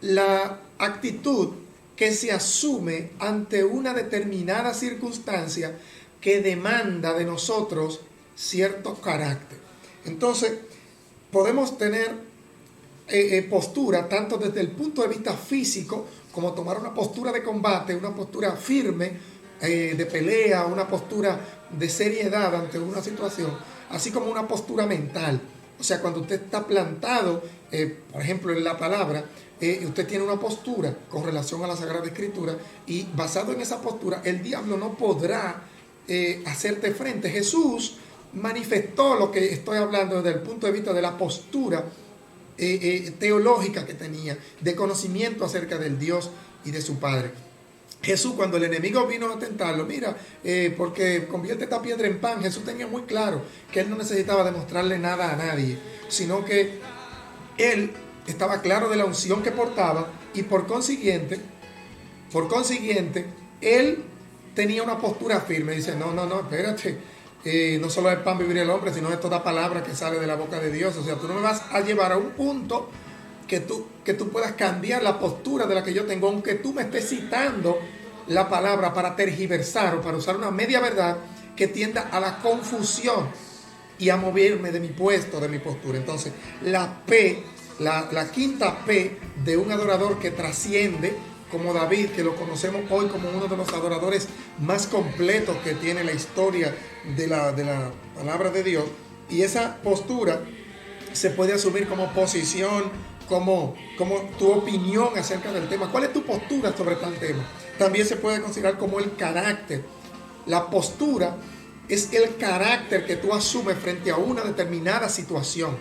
la actitud que se asume ante una determinada circunstancia que demanda de nosotros cierto carácter. Entonces, podemos tener postura tanto desde el punto de vista físico, como tomar una postura de combate, una postura firme, de pelea, una postura de seriedad ante una situación, así como una postura mental. O sea, cuando usted está plantado, por ejemplo, en la palabra, usted tiene una postura con relación a la Sagrada Escritura, y basado en esa postura, el diablo no podrá hacerte frente. Jesús manifestó lo que estoy hablando desde el punto de vista de la postura teológica que tenía, de conocimiento acerca del Dios y de su Padre. Jesús, cuando el enemigo vino a tentarlo, porque convierte esta piedra en pan, Jesús tenía muy claro que él no necesitaba demostrarle nada a nadie, sino que él estaba claro de la unción que portaba, y por consiguiente, él tenía una postura firme. Dice, no, espérate, no solo del pan vivirá el hombre, sino de toda palabra que sale de la boca de Dios. O sea, tú no me vas a llevar a un punto que tú puedas cambiar la postura de la que yo tengo, aunque tú me estés citando la palabra para tergiversar o para usar una media verdad que tienda a la confusión y a moverme de mi puesto, de mi postura. Entonces, la quinta P de un adorador que trasciende, como David, que lo conocemos hoy como uno de los adoradores más completos que tiene la historia de la palabra de Dios. Y esa postura se puede asumir como posición, como tu opinión acerca del tema. ¿Cuál es tu postura sobre tal tema? También se puede considerar como el carácter. La postura es el carácter que tú asumes frente a una determinada situación.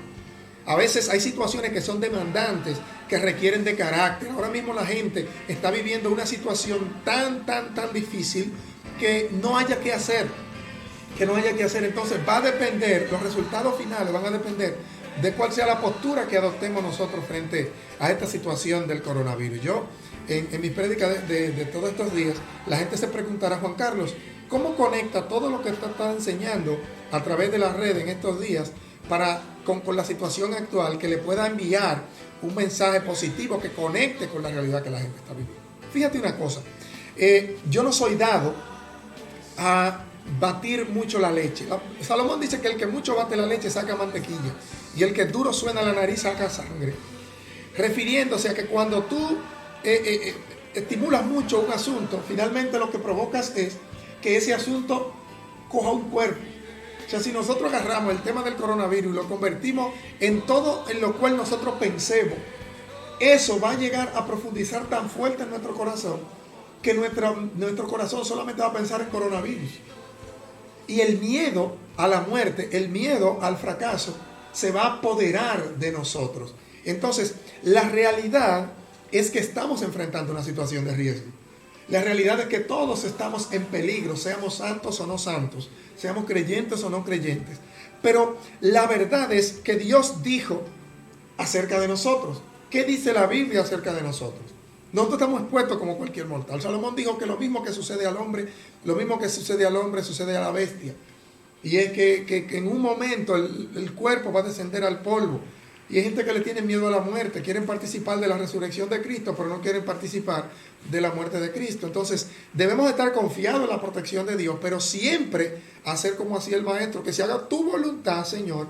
A veces hay situaciones que son demandantes, que requieren de carácter. Ahora mismo la gente está viviendo una situación tan difícil que no haya que hacer. Entonces va a depender, los resultados finales van a depender de cuál sea la postura que adoptemos nosotros frente a esta situación del coronavirus. Yo, en mis prédicas de todos estos días, la gente se preguntará, Juan Carlos, ¿cómo conecta todo lo que está enseñando a través de las redes en estos días con la situación actual, que le pueda enviar un mensaje positivo que conecte con la realidad que la gente está viviendo? Fíjate una cosa, yo no soy dado a batir mucho la leche. Salomón dice que el que mucho bate la leche saca mantequilla, y el que duro suena la nariz saca sangre, refiriéndose a que cuando tú estimulas mucho un asunto, finalmente lo que provocas es que ese asunto coja un cuerpo. O sea, si nosotros agarramos el tema del coronavirus y lo convertimos en todo en lo cual nosotros pensemos, eso va a llegar a profundizar tan fuerte en nuestro corazón que nuestro corazón solamente va a pensar en coronavirus. Y el miedo a la muerte, el miedo al fracaso, se va a apoderar de nosotros. Entonces, la realidad es que estamos enfrentando una situación de riesgo. La realidad es que todos estamos en peligro, seamos santos o no santos, seamos creyentes o no creyentes. Pero la verdad es que Dios dijo acerca de nosotros. ¿Qué dice la Biblia acerca de nosotros? Nosotros estamos expuestos como cualquier mortal. Salomón dijo que lo mismo que sucede al hombre, lo mismo que sucede al hombre, sucede a la bestia. Y es que en un momento el cuerpo va a descender al polvo. Y hay gente que le tiene miedo a la muerte, quieren participar de la resurrección de Cristo, pero no quieren participar de la muerte de Cristo. Entonces, debemos estar confiados en la protección de Dios, pero siempre hacer como hacía el maestro, que se haga tu voluntad, Señor,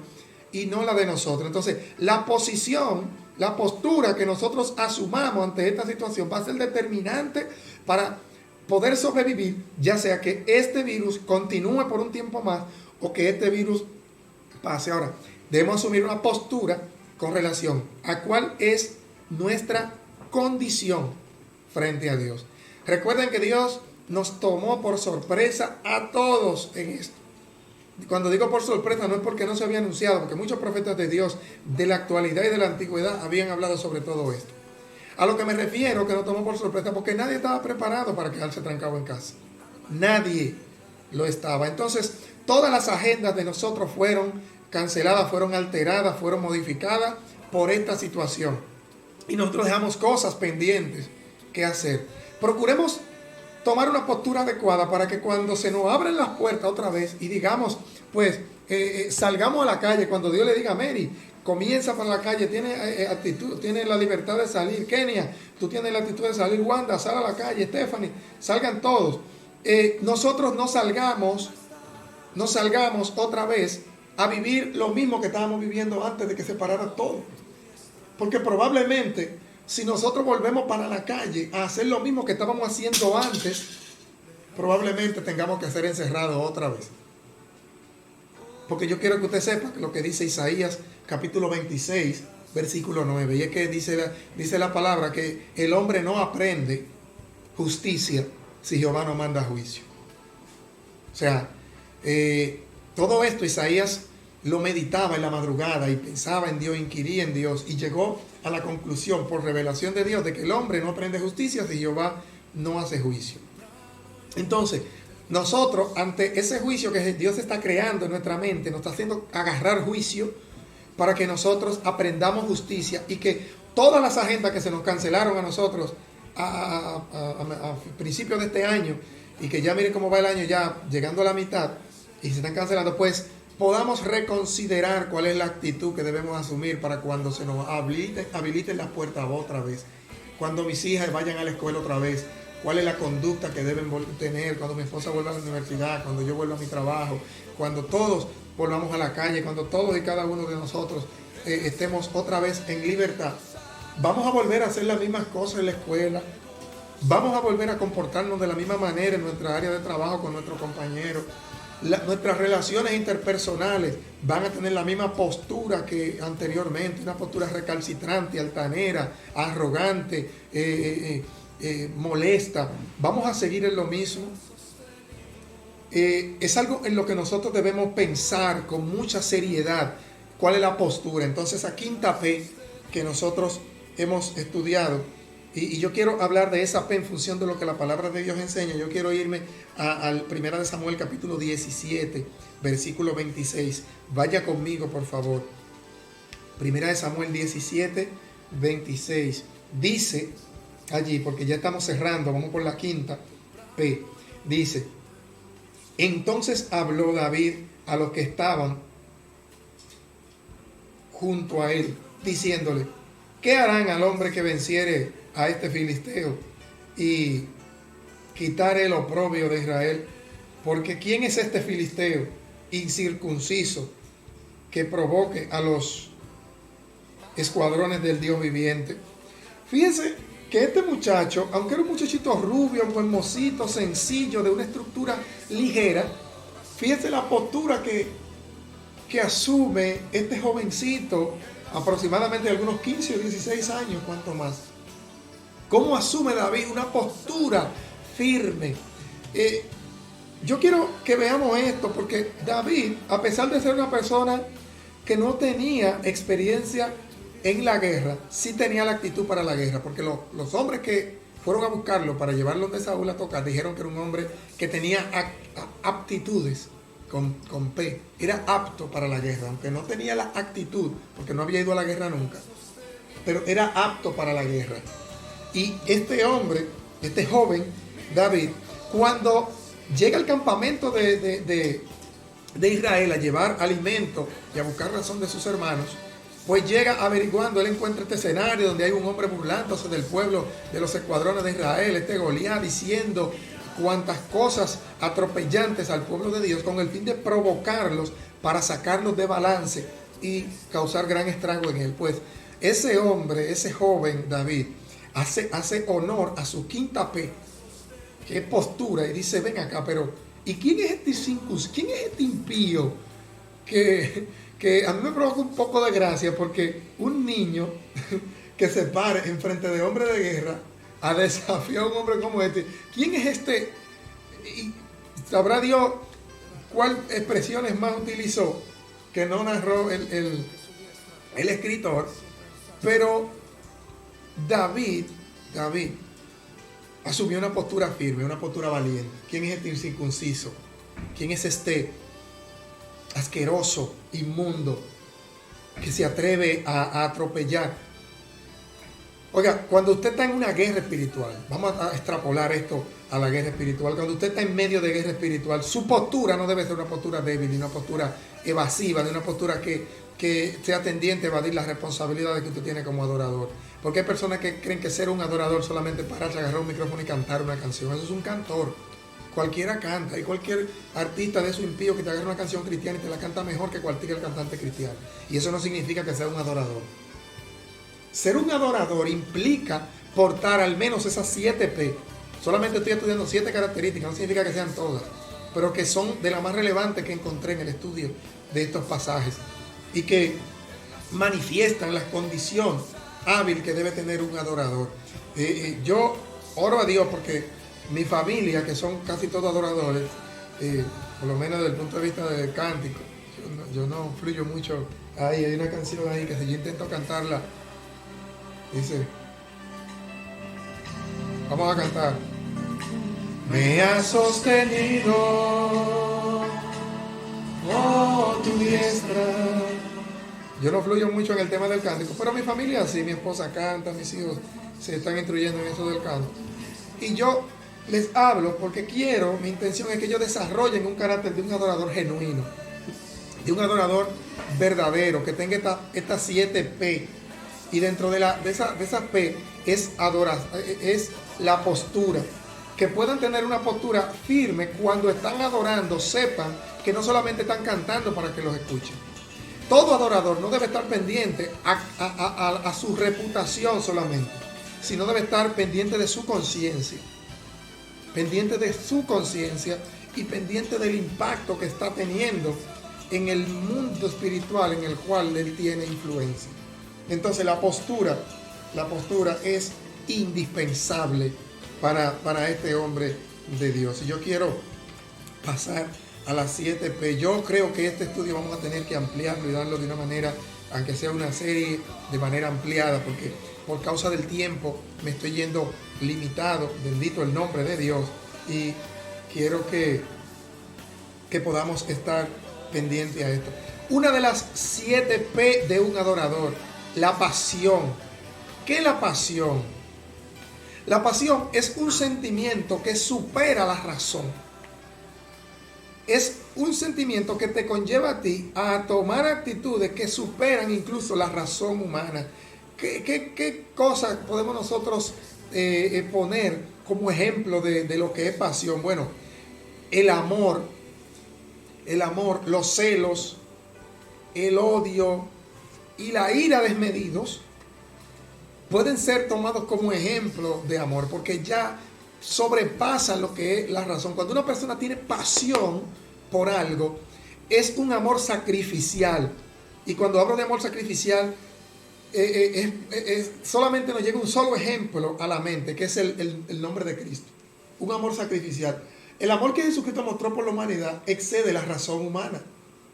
y no la de nosotros. Entonces, la postura que nosotros asumamos ante esta situación va a ser determinante para poder sobrevivir, ya sea que este virus continúe por un tiempo más o que este virus pase. Ahora, debemos asumir una postura con relación a cuál es nuestra condición frente a Dios. Recuerden que Dios nos tomó por sorpresa a todos en esto. Cuando digo por sorpresa no es porque no se había anunciado, porque muchos profetas de Dios de la actualidad y de la antigüedad habían hablado sobre todo esto. A lo que me refiero que nos tomó por sorpresa porque nadie estaba preparado para quedarse trancado en casa. Nadie lo estaba. Entonces, todas las agendas de nosotros fueron canceladas, fueron alteradas, fueron modificadas por esta situación. Y nosotros dejamos cosas pendientes que hacer. Procuremos tomar una postura adecuada para que cuando se nos abren las puertas otra vez y digamos, pues, salgamos a la calle, cuando Dios le diga, Mary, comienza para la calle, tiene actitud, tiene la libertad de salir, Kenia, tú tienes la actitud de salir, Wanda, sal a la calle, Stephanie, salgan todos. Nosotros no salgamos otra vez a vivir lo mismo que estábamos viviendo antes de que se parara todo. Porque probablemente, si nosotros volvemos para la calle a hacer lo mismo que estábamos haciendo antes, probablemente tengamos que ser encerrados otra vez. Porque yo quiero que usted sepa lo que dice Isaías capítulo 26, versículo 9. Y es que dice la palabra que el hombre no aprende justicia si Jehová no manda juicio. O sea, todo esto Isaías lo meditaba en la madrugada y pensaba en Dios, inquiría en Dios y llegó a la conclusión por revelación de Dios de que el hombre no aprende justicia si Jehová no hace juicio. Entonces, nosotros ante ese juicio que Dios está creando en nuestra mente, nos está haciendo agarrar juicio para que nosotros aprendamos justicia y que todas las agendas que se nos cancelaron a nosotros a principios de este año y que ya miren cómo va el año ya llegando a la mitad y se están cancelando, pues podamos reconsiderar cuál es la actitud que debemos asumir para cuando se nos habiliten las puertas otra vez, cuando mis hijas vayan a la escuela otra vez, cuál es la conducta que deben tener, cuando mi esposa vuelva a la universidad, cuando yo vuelva a mi trabajo, cuando todos volvamos a la calle, cuando todos y cada uno de nosotros estemos otra vez en libertad. Vamos a volver a hacer las mismas cosas en la escuela, vamos a volver a comportarnos de la misma manera en nuestra área de trabajo con nuestros compañeros. Nuestras relaciones interpersonales van a tener la misma postura que anteriormente, una postura recalcitrante, altanera, arrogante, molesta. Vamos a seguir en lo mismo. Es algo en lo que nosotros debemos pensar con mucha seriedad cuál es la postura. Entonces, a quinta P que nosotros hemos estudiado, y yo quiero hablar de esa P en función de lo que la palabra de Dios enseña. Yo quiero irme al 1 de Samuel capítulo 17, versículo 26. Vaya conmigo, por favor. 1 de Samuel 17, 26. Dice allí, porque ya estamos cerrando, vamos por la quinta P. Dice, entonces habló David a los que estaban junto a él, diciéndole, ¿qué harán al hombre que venciere a este filisteo y quitar el oprobio de Israel? Porque ¿quién es este filisteo incircunciso que provoque a los escuadrones del Dios viviente? Fíjense que este muchacho, aunque era un muchachito rubio, un hermosito, sencillo, de una estructura ligera, fíjese la postura que asume este jovencito, aproximadamente de algunos 15 o 16 años, cuanto más. ¿Cómo asume David una postura firme? Yo quiero que veamos esto, porque David, a pesar de ser una persona que no tenía experiencia en la guerra, sí tenía la actitud para la guerra, porque los hombres que fueron a buscarlo para llevarlo de Saúl a tocar, dijeron que era un hombre que tenía aptitudes, con P, era apto para la guerra, aunque no tenía la actitud, porque no había ido a la guerra nunca, pero era apto para la guerra. Y este hombre, este joven, David, cuando llega al campamento de Israel a llevar alimento y a buscar razón de sus hermanos, pues llega averiguando, él encuentra este escenario donde hay un hombre burlándose del pueblo, de los escuadrones de Israel, este Goliat, diciendo cuantas cosas atropellantes al pueblo de Dios con el fin de provocarlos para sacarlos de balance y causar gran estrago en él. Pues ese hombre, ese joven David, hace honor a su quinta P, que es postura, y dice, ven acá, pero ¿y quién es este incircunciso? ¿Quién es este impío? Que a mí me provoca un poco de gracia, porque un niño que se pare enfrente de hombre de guerra a desafiar a un hombre como este, ¿quién es este? Y sabrá Dios cuál expresiones más utilizó, que no narró el escritor, pero David asumió una postura firme, una postura valiente. ¿Quién es este incircunciso? ¿Quién es este asqueroso, inmundo, que se atreve a atropellar? Oiga, cuando usted está en una guerra espiritual, vamos a extrapolar esto a la guerra espiritual, cuando usted está en medio de guerra espiritual, su postura no debe ser una postura débil, ni una postura evasiva, ni una postura que sea tendiente a evadir las responsabilidades que usted tiene como adorador. Porque hay personas que creen que ser un adorador solamente pararse, agarrar un micrófono y cantar una canción. Eso es un cantor. Cualquiera canta, y cualquier artista de eso impío que te agarre una canción cristiana y te la canta mejor que cualquier cantante cristiano. Y eso no significa que sea un adorador. Ser un adorador implica portar al menos esas 7 P. Solamente estoy estudiando 7 características, no significa que sean todas, pero que son de las más relevantes que encontré en el estudio de estos pasajes y que manifiestan la condición hábil que debe tener un adorador. Yo oro a Dios porque mi familia, que son casi todos adoradores, por lo menos desde el punto de vista del cántico, yo no fluyo mucho ahí. Hay una canción ahí que si yo intento cantarla, dice, vamos a cantar. Me has sostenido, oh tu diestra. Yo no fluyo mucho en el tema del cántico, pero mi familia sí, mi esposa canta, mis hijos se están instruyendo en eso del canto. Y yo les hablo porque mi intención es que ellos desarrollen un carácter de un adorador genuino, de un adorador verdadero, que tenga estas 7 P. Y dentro de esas P es la postura. Que puedan tener una postura firme cuando están adorando, sepan que no solamente están cantando para que los escuchen. Todo adorador no debe estar pendiente a su reputación solamente, sino debe estar pendiente de su conciencia. Pendiente de su conciencia y pendiente del impacto que está teniendo en el mundo espiritual en el cual él tiene influencia. Entonces la postura es indispensable para este hombre de Dios. Y yo quiero pasar a las 7 P. Yo creo que este estudio vamos a tener que ampliarlo y darlo de una manera, aunque sea una serie de manera ampliada, porque por causa del tiempo me estoy yendo limitado, bendito el nombre de Dios, y quiero que podamos estar pendientes a esto. Una de las 7 P de un adorador, la pasión. ¿Qué es la pasión? La pasión es un sentimiento que supera la razón. Es un sentimiento que te conlleva a ti a tomar actitudes que superan incluso la razón humana. ¿Qué cosas podemos nosotros poner como ejemplo de lo que es pasión? Bueno, el amor, los celos, el odio y la ira desmedidos pueden ser tomados como ejemplo de amor, porque ya sobrepasan lo que es la razón. Cuando una persona tiene pasión por algo, es un amor sacrificial. Y cuando hablo de amor sacrificial, solamente nos llega un solo ejemplo a la mente, que es el nombre de Cristo. Un amor sacrificial. El amor que Jesucristo mostró por la humanidad excede la razón humana.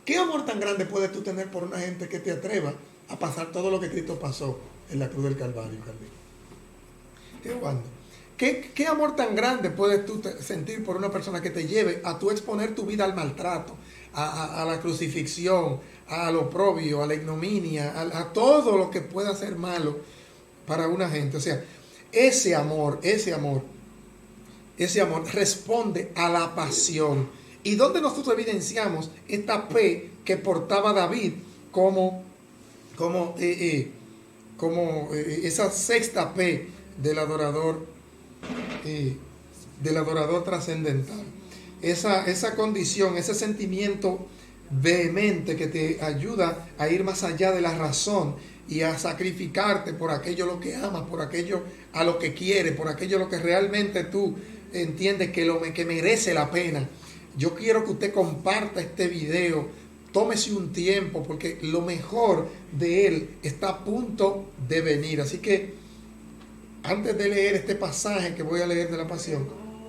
¿Qué amor tan grande puedes tú tener por una gente que te atreva a pasar todo lo que Cristo pasó en la cruz del Calvario, Carlito? ¿Qué amor tan grande puedes tú sentir por una persona que te lleve a tú exponer tu vida al maltrato, a la crucifixión, al oprobio, a la ignominia, a todo lo que pueda ser malo para una gente? O sea, ese amor responde a la pasión. ¿Y dónde nosotros evidenciamos esta fe que portaba David como esa sexta P del adorador trascendental? Esa condición, ese sentimiento vehemente que te ayuda a ir más allá de la razón y a sacrificarte por aquello lo que amas, por aquello a lo que quieres, por aquello lo que realmente tú entiendes que merece la pena. Yo quiero que usted comparta este video, tómese un tiempo, porque lo mejor de él está a punto de venir. Así que antes de leer este pasaje que voy a leer de la Pasión,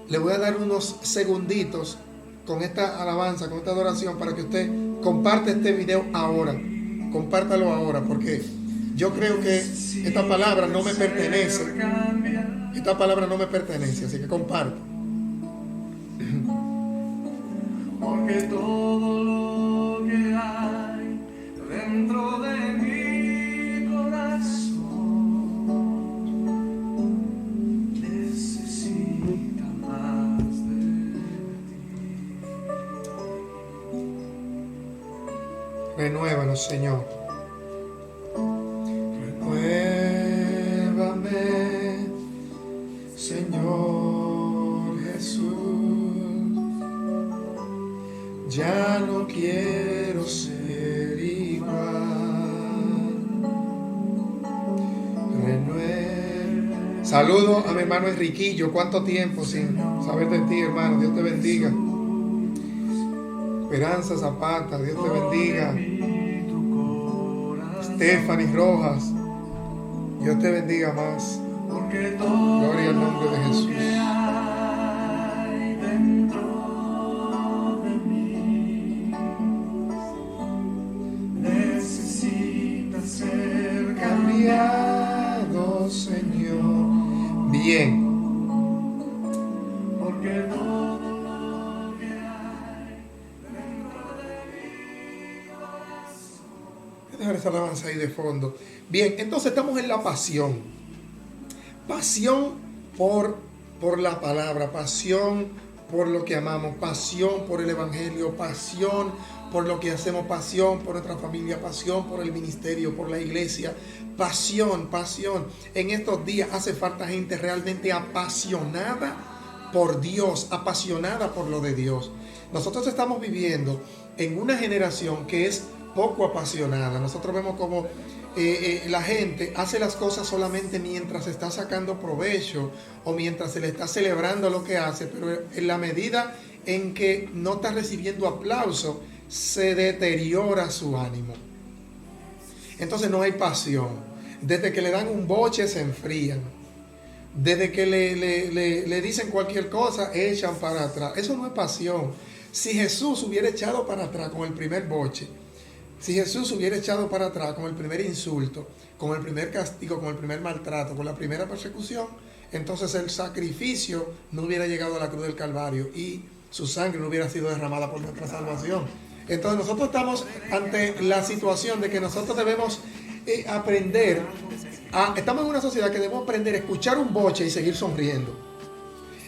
le voy a dar unos segunditos con esta alabanza, con esta adoración, para que usted comparte este video ahora. Compártalo ahora, porque yo creo que esta palabra no me pertenece. Esta palabra no me pertenece, así que comparto. Porque todo lo que hay dentro de mi corazón necesita más de ti. Renuévanos, Señor. Renuévame, Señor Jesús. Ya no quiero ser igual. Saludo a mi hermano Enriquillo. ¿Cuánto tiempo sin saber de ti, hermano? Dios te bendiga. Esperanza Zapata, Dios te bendiga. Stephanie Rojas, Dios te bendiga más. Gloria al nombre de Jesús. Señor. Bien. Porque todo lo que hay dentro de mi corazón. Voy a dejar esa alabanza ahí de fondo. Bien, entonces estamos en la pasión. Pasión por la palabra, pasión por lo que amamos, pasión por el evangelio, pasión por lo que hacemos, pasión por nuestra familia, pasión por el ministerio, por la iglesia, pasión. En estos días hace falta gente realmente apasionada por Dios, apasionada por lo de Dios. Nosotros estamos viviendo en una generación que es poco apasionada. Nosotros vemos como la gente hace las cosas solamente mientras está sacando provecho o mientras se le está celebrando lo que hace, pero en la medida en que no está recibiendo aplauso, se deteriora su ánimo. Entonces no hay pasión. Desde que le dan un boche se enfrían. Desde que le dicen cualquier cosa, echan para atrás. Eso no es pasión. Si Jesús hubiera echado para atrás con el primer boche, si Jesús hubiera echado para atrás con el primer insulto, con el primer castigo, con el primer maltrato, con la primera persecución, entonces el sacrificio no hubiera llegado a la cruz del Calvario y su sangre no hubiera sido derramada por nuestra salvación. Entonces nosotros estamos ante la situación de que nosotros debemos aprender, estamos en una sociedad que debemos aprender a escuchar un boche y seguir sonriendo.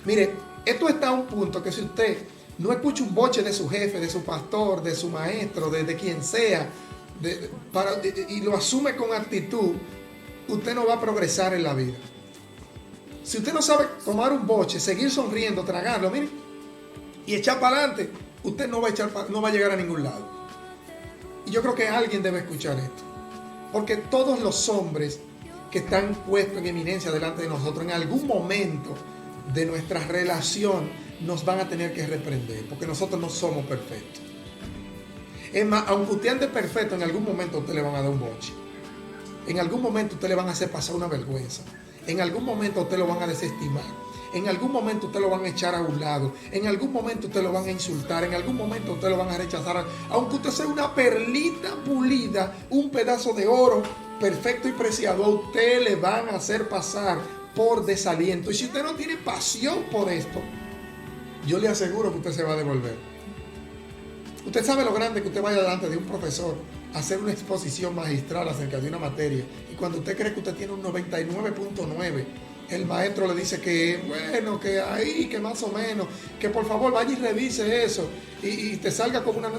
Mire, esto está a un punto que si usted no escucha un boche de su jefe, de su pastor, de su maestro, de quien sea, y lo asume con actitud, usted no va a progresar en la vida. Si usted no sabe tomar un boche, seguir sonriendo, tragarlo, mire, y echar para adelante, usted no va a llegar a ningún lado. Y yo creo que alguien debe escuchar esto. Porque todos los hombres que están puestos en eminencia delante de nosotros, en algún momento de nuestra relación nos van a tener que reprender, porque nosotros no somos perfectos. Es más, aunque usted ande perfecto, en algún momento usted le van a dar un boche. En algún momento usted le van a hacer pasar una vergüenza. En algún momento usted lo van a desestimar. En algún momento usted lo van a echar a un lado. En algún momento usted lo van a insultar. En algún momento usted lo van a rechazar. Aunque usted sea una perlita pulida, un pedazo de oro perfecto y preciado, a usted le van a hacer pasar por desaliento. Y si usted no tiene pasión por esto, yo le aseguro que usted se va a devolver. Usted sabe lo grande que usted vaya delante de un profesor a hacer una exposición magistral acerca de una materia, y cuando usted cree que usted tiene un 99.9, el maestro le dice que bueno, que ahí, que más o menos, que por favor vaya y revise eso, y te salga como una...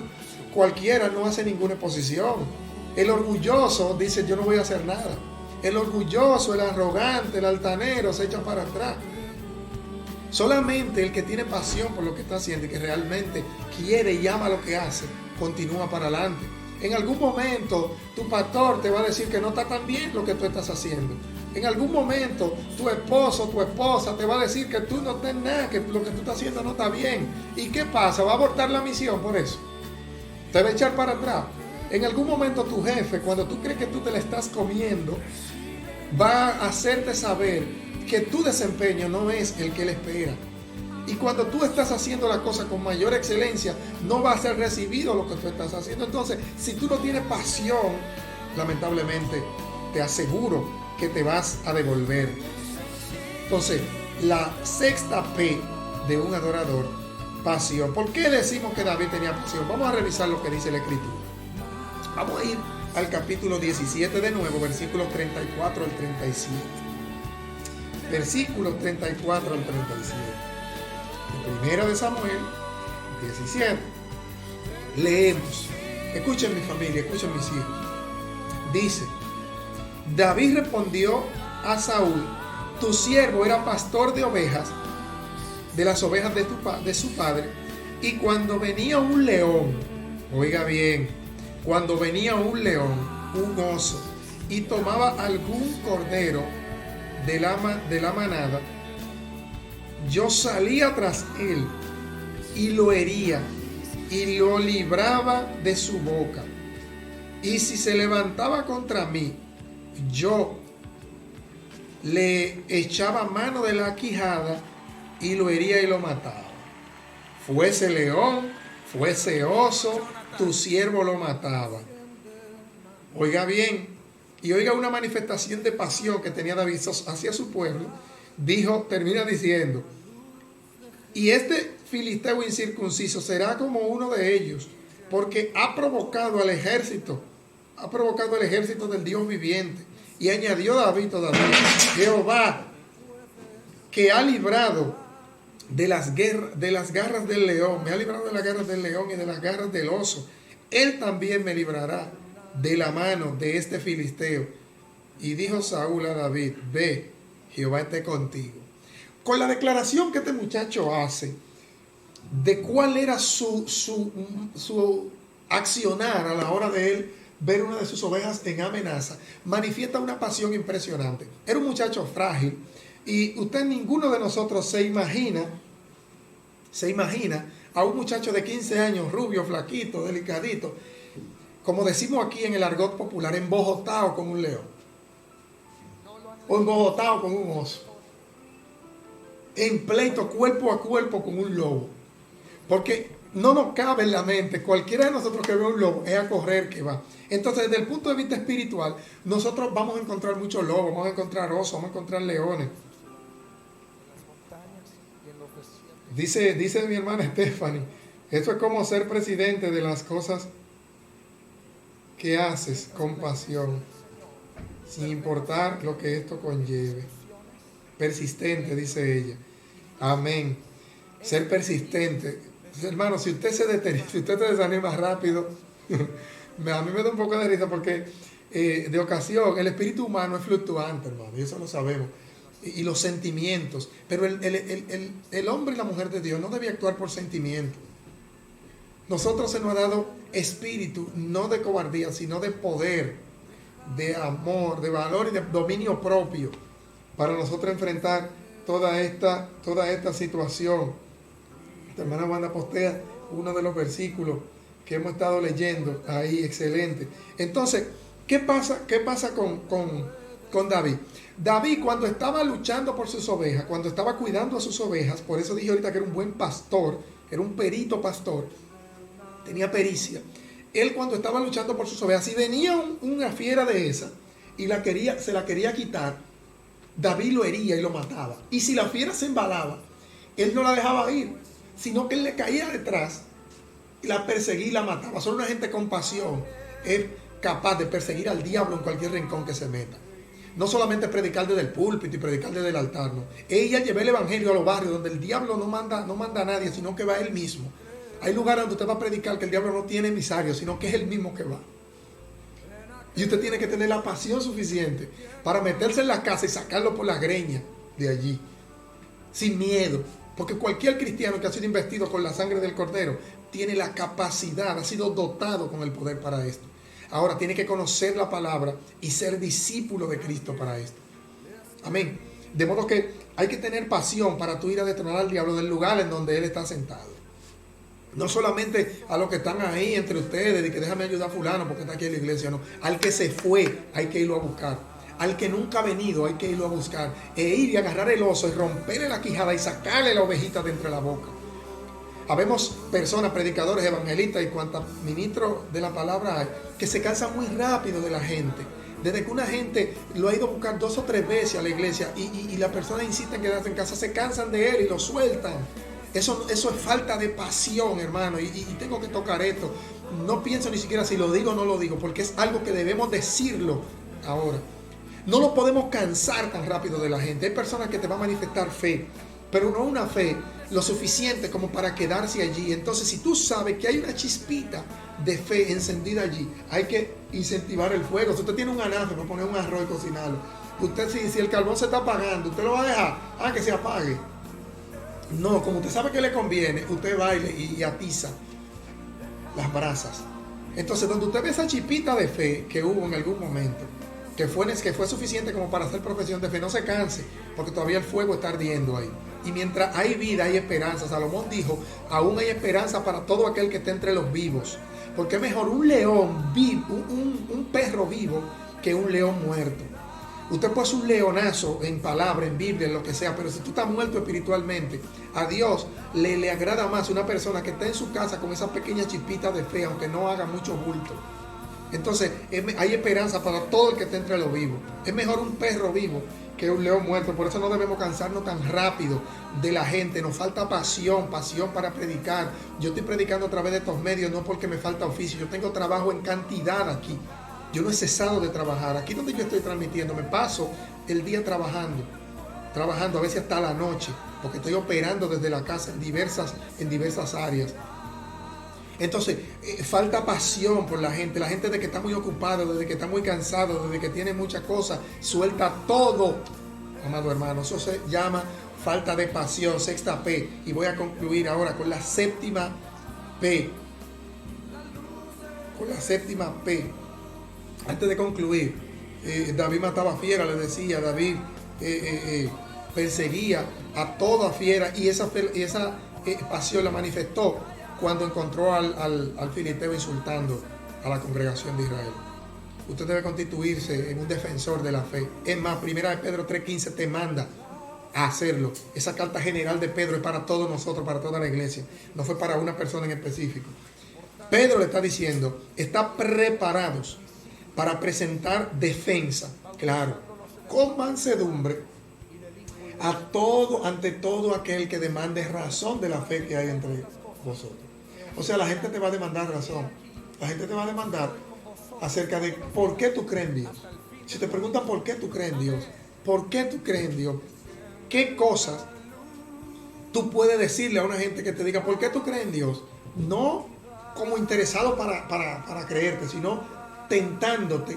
Cualquiera no hace ninguna exposición. El orgulloso dice yo no voy a hacer nada. El orgulloso, el arrogante, el altanero se echa para atrás. Solamente el que tiene pasión por lo que está haciendo y que realmente quiere y ama lo que hace, continúa para adelante. En algún momento tu pastor te va a decir que no está tan bien lo que tú estás haciendo. En algún momento tu esposo, tu esposa te va a decir que tú no estás nada, que lo que tú estás haciendo no está bien. ¿Y qué pasa? ¿Va a abortar la misión por eso? ¿Te va a echar para atrás? En algún momento tu jefe, cuando tú crees que tú te la estás comiendo, va a hacerte saber que tu desempeño no es el que él espera. Y cuando tú estás haciendo la cosa con mayor excelencia, no va a ser recibido lo que tú estás haciendo. Entonces, si tú no tienes pasión, lamentablemente, te aseguro que te vas a devolver. Entonces, la sexta P de un adorador, pasión. ¿Por qué decimos que David tenía pasión? Vamos a revisar lo que dice la Escritura. Vamos a ir al capítulo 17 de nuevo, versículos 34 al 37. Versículos 34 al 37. Primero de Samuel 17. Leemos. Escuchen mi familia, escuchen mis hijos. Dice: David respondió a Saúl: tu siervo era pastor de ovejas, de las ovejas de su padre, y cuando venía un león, oiga bien, cuando venía un león, un oso, y tomaba algún cordero de la manada, yo salía tras él y lo hería y lo libraba de su boca. Y si se levantaba contra mí, yo le echaba mano de la quijada y lo hería y lo mataba. Fuese león, fuese oso, tu siervo lo mataba. Oiga bien, y oiga una manifestación de pasión que tenía David hacia su pueblo. Dijo, termina diciendo: y este filisteo incircunciso será como uno de ellos, porque ha provocado al ejército del Dios viviente. Y añadió David todavía: Jehová, que ha librado de las garras del león, me ha librado de las garras del león y de las garras del oso, él también me librará de la mano de este filisteo. Y dijo Saúl a David: ve, Jehová esté contigo. Con la declaración que este muchacho hace de cuál era su accionar a la hora de él ver una de sus ovejas en amenaza, manifiesta una pasión impresionante. Era un muchacho frágil, y usted, ninguno de nosotros se imagina a un muchacho de 15 años, rubio, flaquito, delicadito, como decimos aquí en el argot popular, embojotado con un león, o embojotado con un oso, en pleito cuerpo a cuerpo con un lobo. Porque no nos cabe en la mente, cualquiera de nosotros que ve un lobo es a correr que va. Entonces, desde el punto de vista espiritual, nosotros vamos a encontrar muchos lobos, vamos a encontrar osos, vamos a encontrar leones. Dice mi hermana Stephanie, esto es como ser presidente de las cosas que haces con pasión, sin importar lo que esto conlleve. Persistente, dice ella. Amén. Ser persistente. Hermano, si usted se desanima rápido, a mí me da un poco de risa porque de ocasión el espíritu humano es fluctuante, hermano, y eso lo sabemos. Y los sentimientos. Pero el hombre y la mujer de Dios no debe actuar por sentimiento. Nosotros se nos ha dado espíritu, no de cobardía, sino de poder, de amor, de valor y de dominio propio para nosotros enfrentar toda esta situación. Esta hermana Wanda postea uno de los versículos que hemos estado leyendo ahí, excelente. Entonces, ¿qué pasa con David? David, cuando estaba luchando por sus ovejas, cuando estaba cuidando a sus ovejas, por eso dije ahorita que era un buen pastor, era un perito pastor, tenía pericia. Él, cuando estaba luchando por sus ovejas, si venía una fiera de esa y se la quería quitar, David lo hería y lo mataba. Y si la fiera se embalaba, él no la dejaba ir, sino que él le caía detrás y la perseguía y la mataba. Solo una gente con pasión es capaz de perseguir al diablo en cualquier rincón que se meta. No solamente predicar desde el púlpito y predicar desde el altar, no. Ella lleva el evangelio a los barrios donde el diablo no manda a nadie, sino que va él mismo. Hay lugares donde usted va a predicar que el diablo no tiene emisario, sino que es el mismo que va. Y usted tiene que tener la pasión suficiente para meterse en la casa y sacarlo por las greñas de allí, sin miedo. Porque cualquier cristiano que ha sido investido con la sangre del Cordero tiene la capacidad, ha sido dotado con el poder para esto. Ahora tiene que conocer la palabra y ser discípulo de Cristo para esto. Amén. De modo que hay que tener pasión para tú ir a destronar al diablo del lugar en donde él está sentado. No solamente a los que están ahí entre ustedes, de que déjame ayudar a fulano porque está aquí en la iglesia, no. Al que se fue hay que irlo a buscar. Al que nunca ha venido hay que irlo a buscar. E ir y agarrar el oso y romperle la quijada y sacarle la ovejita de entre la boca. Habemos personas, predicadores, evangelistas y cuantos ministros de la palabra hay, que se cansan muy rápido de la gente. Desde que una gente lo ha ido a buscar 2 o 3 veces a la iglesia y la persona insiste en quedarse en casa, se cansan de él y lo sueltan. Eso es falta de pasión, hermano. Y tengo que tocar esto. No pienso ni siquiera si lo digo o no lo digo, porque es algo que debemos decirlo ahora. No lo podemos cansar tan rápido de la gente. Hay personas que te van a manifestar fe, pero no una fe lo suficiente como para quedarse allí. Entonces, si tú sabes que hay una chispita de fe encendida allí, hay que incentivar el fuego. Si usted tiene un anafe para poner un arroz y cocinarlo, usted si el carbón se está apagando, usted lo va a dejar que se apague. No, como usted sabe que le conviene, usted baile y atiza las brasas. Entonces, donde usted ve esa chispita de fe que hubo en algún momento, que fue suficiente como para hacer profesión de fe, no se canse, porque todavía el fuego está ardiendo ahí. Y mientras hay vida, hay esperanza. Salomón dijo, aún hay esperanza para todo aquel que esté entre los vivos. Porque es mejor un león vivo, un perro vivo, que un león muerto. Usted puede ser un leonazo en palabra, en Biblia, en lo que sea, pero si tú estás muerto espiritualmente, a Dios le agrada más una persona que está en su casa con esa pequeña chispita de fe, aunque no haga mucho bulto. Entonces, hay esperanza para todo el que esté entre los vivos. Es mejor un perro vivo que un león muerto. Por eso no debemos cansarnos tan rápido de la gente. Nos falta pasión para predicar. Yo estoy predicando a través de estos medios, no porque me falta oficio. Yo tengo trabajo en cantidad aquí. Yo no he cesado de trabajar. Aquí donde yo estoy transmitiendo, me paso el día trabajando, a veces hasta la noche, porque estoy operando desde la casa en diversas áreas. Entonces, falta pasión por la gente de que está muy ocupado, desde que está muy cansado, desde que tiene muchas cosas, suelta todo. Amado hermano, eso se llama falta de pasión, 6ª P. Y voy a concluir ahora con la 7ª P. Antes de concluir, David mataba fiera, le decía, David perseguía a toda fiera y esa pasión la manifestó cuando encontró al filisteo insultando a la congregación de Israel. Usted debe constituirse en un defensor de la fe. Es más, 1 Pedro 3:15 te manda a hacerlo. Esa carta general de Pedro es para todos nosotros, para toda la iglesia. No fue para una persona en específico. Pedro le está diciendo, está preparados para presentar defensa, claro, con mansedumbre, ante todo aquel que demande razón de la fe que hay entre vosotros. O sea, la gente te va a demandar razón. La gente te va a demandar acerca de por qué tú crees en Dios. Si te preguntan por qué tú crees en Dios, qué cosas tú puedes decirle a una gente que te diga por qué tú crees en Dios. No como interesado para creerte, sino tentándote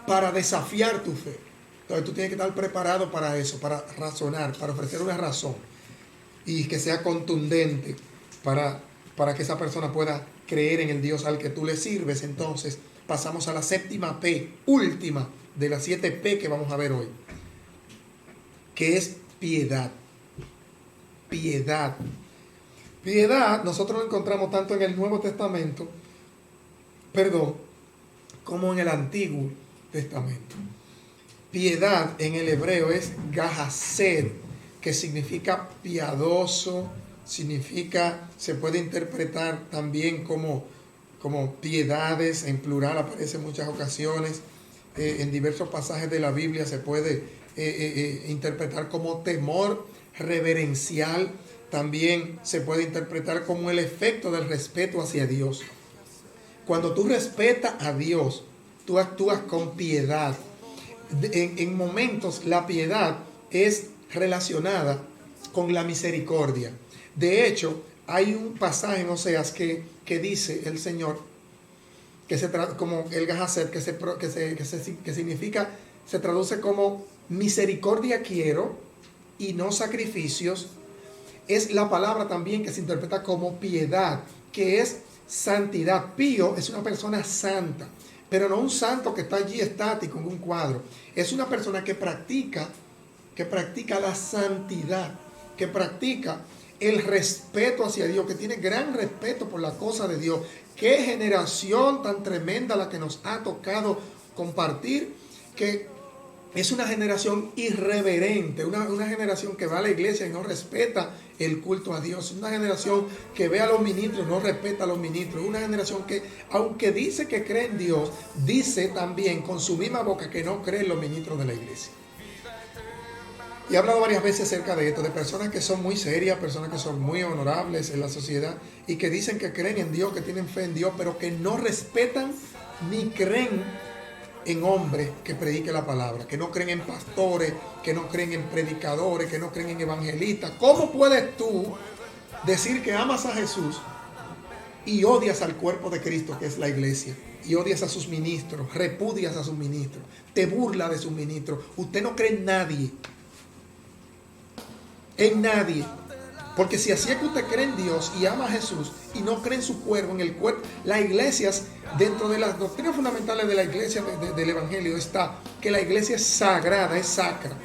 para desafiar tu fe. Entonces tú tienes que estar preparado para eso, para razonar, para ofrecer una razón y que sea contundente para que esa persona pueda creer en el Dios al que tú le sirves. Entonces pasamos a la séptima P, última de las 7 P que vamos a ver hoy, que es piedad. Piedad. Piedad nosotros lo encontramos tanto en el Nuevo Testamento, como en el Antiguo Testamento. Piedad en el hebreo es gahased, que significa piadoso, se puede interpretar también como piedades, en plural aparece en muchas ocasiones. En diversos pasajes de la Biblia se puede interpretar como temor reverencial. También se puede interpretar como el efecto del respeto hacia Dios. Cuando tú respetas a Dios, tú actúas con piedad. En momentos la piedad es relacionada con la misericordia. De hecho, hay un pasaje en Oseas que dice el Señor, como el Gahased, que significa, se traduce como misericordia quiero y no sacrificios. Es la palabra también que se interpreta como piedad, que es santidad. Pío es una persona santa, pero no un santo que está allí estático en un cuadro. Es una persona que practica la santidad, que practica el respeto hacia Dios, que tiene gran respeto por la cosa de Dios. Qué generación tan tremenda la que nos ha tocado compartir, que es una generación irreverente, una generación que va a la iglesia y no respeta el culto a Dios, una generación que ve a los ministros y no respeta a los ministros, una generación que, aunque dice que cree en Dios, dice también con su misma boca que no cree en los ministros de la iglesia. Y he hablado varias veces acerca de esto, de personas que son muy serias, personas que son muy honorables en la sociedad y que dicen que creen en Dios, que tienen fe en Dios, pero que no respetan ni creen en hombres que prediquen la palabra, que no creen en pastores, que no creen en predicadores, que no creen en evangelistas. ¿Cómo puedes tú decir que amas a Jesús y odias al cuerpo de Cristo, que es la iglesia? Y odias a sus ministros, repudias a sus ministros, te burlas de sus ministros. Usted no cree en nadie. En nadie. Porque si así es que usted cree en Dios y ama a Jesús y no cree en su cuerpo, en el cuerpo, las iglesias, dentro de las doctrinas fundamentales de la iglesia del evangelio está que la iglesia es sagrada, es sacra,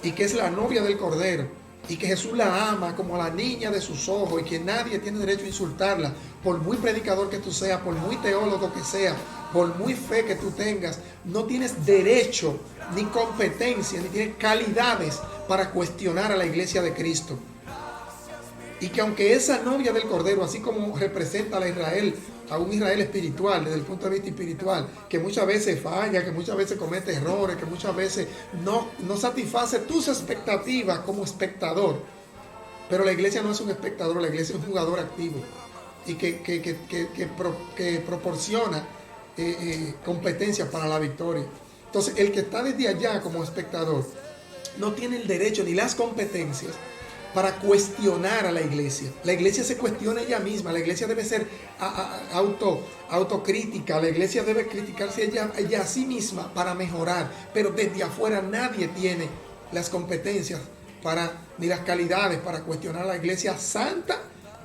y que es la novia del Cordero, y que Jesús la ama como a la niña de sus ojos, y que nadie tiene derecho a insultarla, por muy predicador que tú seas, por muy teólogo que seas, por muy fe que tú tengas. No tienes derecho, ni competencia, ni tienes calidades para cuestionar a la iglesia de Cristo. Y que aunque esa novia del Cordero, así como representa a un Israel espiritual, desde el punto de vista espiritual, que muchas veces falla, que muchas veces comete errores, que muchas veces no satisface tus expectativas como espectador. Pero la iglesia no es un espectador, la iglesia es un jugador activo y que proporciona competencias para la victoria. Entonces, el que está desde allá como espectador no tiene el derecho ni las competencias para cuestionar a la iglesia. La iglesia se cuestiona ella misma, la iglesia debe ser autocrítica, la iglesia debe criticarse ella a sí misma para mejorar, pero desde afuera nadie tiene las competencias ni las calidades para cuestionar a la iglesia santa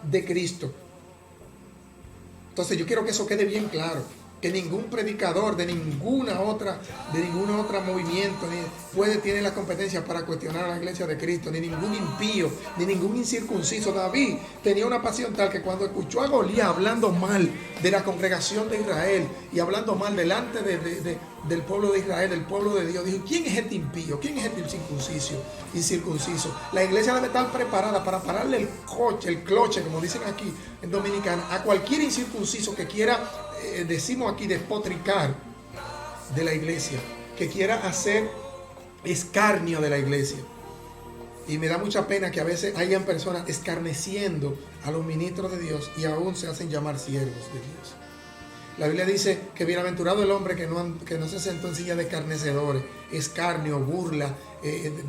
de Cristo. Entonces yo quiero que eso quede bien claro, que ningún predicador de ninguna otra movimiento tiene la competencia para cuestionar a la iglesia de Cristo, ni ningún impío, ni ningún incircunciso. David tenía una pasión tal que cuando escuchó a Goliat hablando mal de la congregación de Israel y hablando mal delante del pueblo de Israel, del pueblo de Dios, dijo: ¿quién es este impío? ¿Quién es este incircunciso? La iglesia debe estar preparada para pararle el cloche, como dicen aquí en Dominicana, a cualquier incircunciso que quiera, decimos aquí, despotricar de la iglesia, que quiera hacer escarnio de la iglesia. Y me da mucha pena que a veces hayan personas escarneciendo a los ministros de Dios y aún se hacen llamar siervos de Dios. La Biblia dice que bienaventurado el hombre que no se sentó en silla de escarnecedores, escarnio, burla,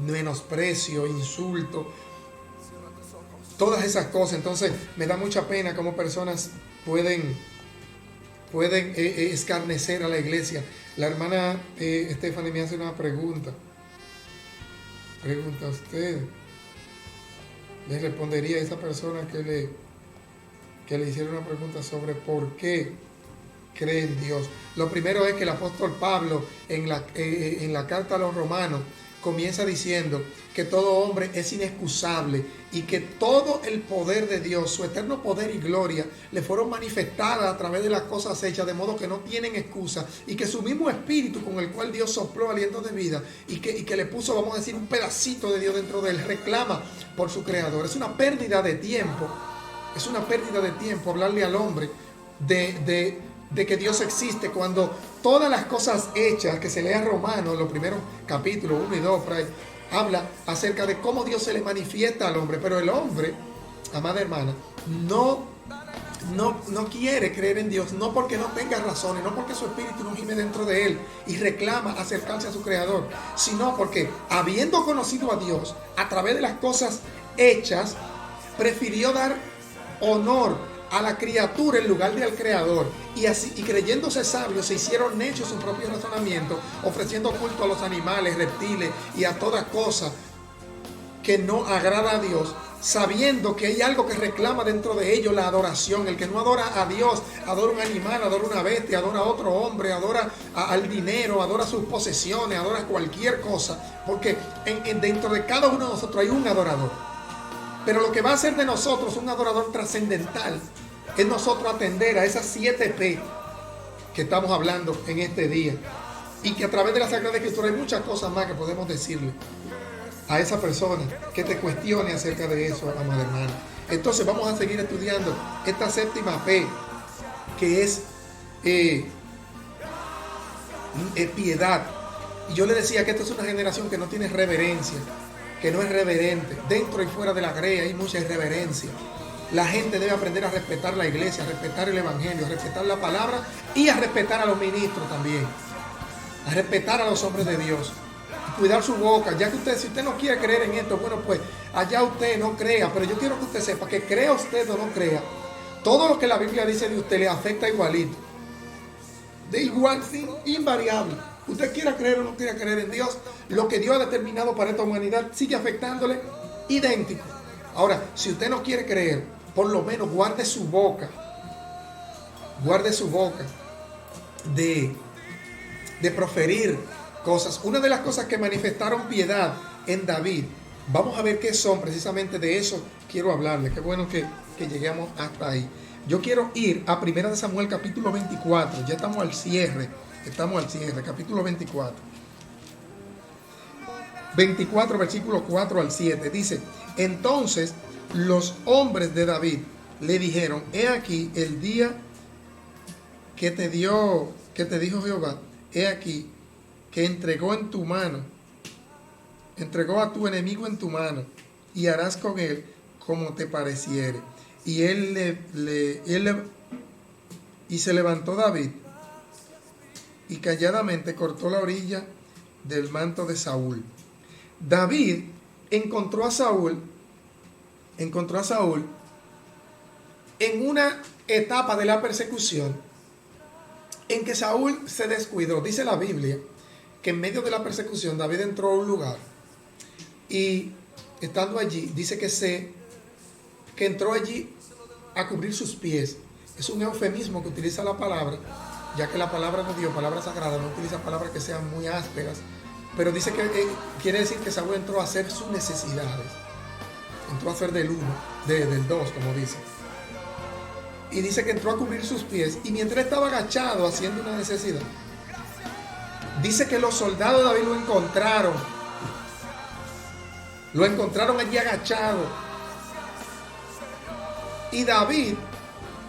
menosprecio, insulto, todas esas cosas. Entonces me da mucha pena cómo personas pueden escarnecer a la iglesia. La hermana Stephanie me hace una pregunta. Pregunta: ¿usted le respondería a esa persona que que le hicieron una pregunta sobre por qué cree en Dios. Lo primero es que el apóstol Pablo en la carta a los romanos comienza diciendo que todo hombre es inexcusable y que todo el poder de Dios, su eterno poder y gloria, le fueron manifestadas a través de las cosas hechas, de modo que no tienen excusa, y que su mismo espíritu con el cual Dios sopló aliento de vida y que le puso, vamos a decir, un pedacito de Dios dentro de él, reclama por su creador. Es una pérdida de tiempo, hablarle al hombre de que Dios existe cuando todas las cosas hechas, que se lea Romanos, los primeros capítulos 1 y 2, habla acerca de cómo Dios se le manifiesta al hombre. Pero el hombre, amada hermana, no quiere creer en Dios, no porque no tenga razones, no porque su espíritu no gime dentro de él y reclama acercarse a su creador, sino porque, habiendo conocido a Dios a través de las cosas hechas, prefirió dar honor a la criatura en lugar de al creador, y así, y creyéndose sabios, se hicieron necios en su propio razonamiento, ofreciendo culto a los animales, reptiles y a toda cosa que no agrada a Dios, sabiendo que hay algo que reclama dentro de ellos la adoración. El que no adora a Dios, adora un animal, adora una bestia, adora a otro hombre, adora al dinero, adora sus posesiones, adora cualquier cosa, porque dentro de cada uno de nosotros hay un adorador. Pero lo que va a hacer de nosotros un adorador trascendental es nosotros atender a esas 7 P que estamos hablando en este día. Y que a través de la Sagrada Escritura hay muchas cosas más que podemos decirle a esa persona que te cuestione acerca de eso, amada hermana. Entonces vamos a seguir estudiando esta 7ª P, que es piedad. Y yo le decía que esta es una generación que no tiene reverencia, que no es reverente. Dentro y fuera de la grey hay mucha irreverencia. La gente debe aprender a respetar la iglesia, a respetar el evangelio, a respetar la palabra y a respetar a los ministros también, a respetar a los hombres de Dios, a cuidar su boca. Ya que si usted no quiere creer en esto, bueno, pues allá usted no crea, pero yo quiero que usted sepa que crea usted o no crea, todo lo que la Biblia dice de usted le afecta igualito, de igual, sí, invariable. Usted quiera creer o no quiera creer en Dios, lo que Dios ha determinado para esta humanidad sigue afectándole idéntico. Ahora, si usted no quiere creer, por lo menos guarde su boca de proferir cosas. Una de las cosas que manifestaron piedad en David, vamos a ver qué son, precisamente de eso quiero hablarle. Qué bueno que lleguemos hasta ahí. Yo quiero ir a 1 Samuel capítulo 24, ya estamos al cierre, capítulo 24. 24, versículo 4 al 7, dice: entonces los hombres de David le dijeron: he aquí el día que te dijo Jehová, he aquí que entregó en tu mano, entregó a tu enemigo en tu mano, y harás con él como te pareciere. Y y se levantó David y calladamente cortó la orilla del manto de Saúl. David encontró a Saúl en una etapa de la persecución en que Saúl se descuidó. Dice la Biblia que en medio de la persecución David entró a un lugar y estando allí, dice que entró allí a cubrir sus pies. Es un eufemismo que utiliza la palabra, ya que la palabra de Dios, palabra sagrada, no utiliza palabras que sean muy ásperas, pero dice que quiere decir que Saúl entró a hacer sus necesidades, entró a hacer del 2, como dice, y dice que entró a cubrir sus pies, y mientras estaba agachado haciendo una necesidad, dice que los soldados de David lo encontraron allí agachado, y David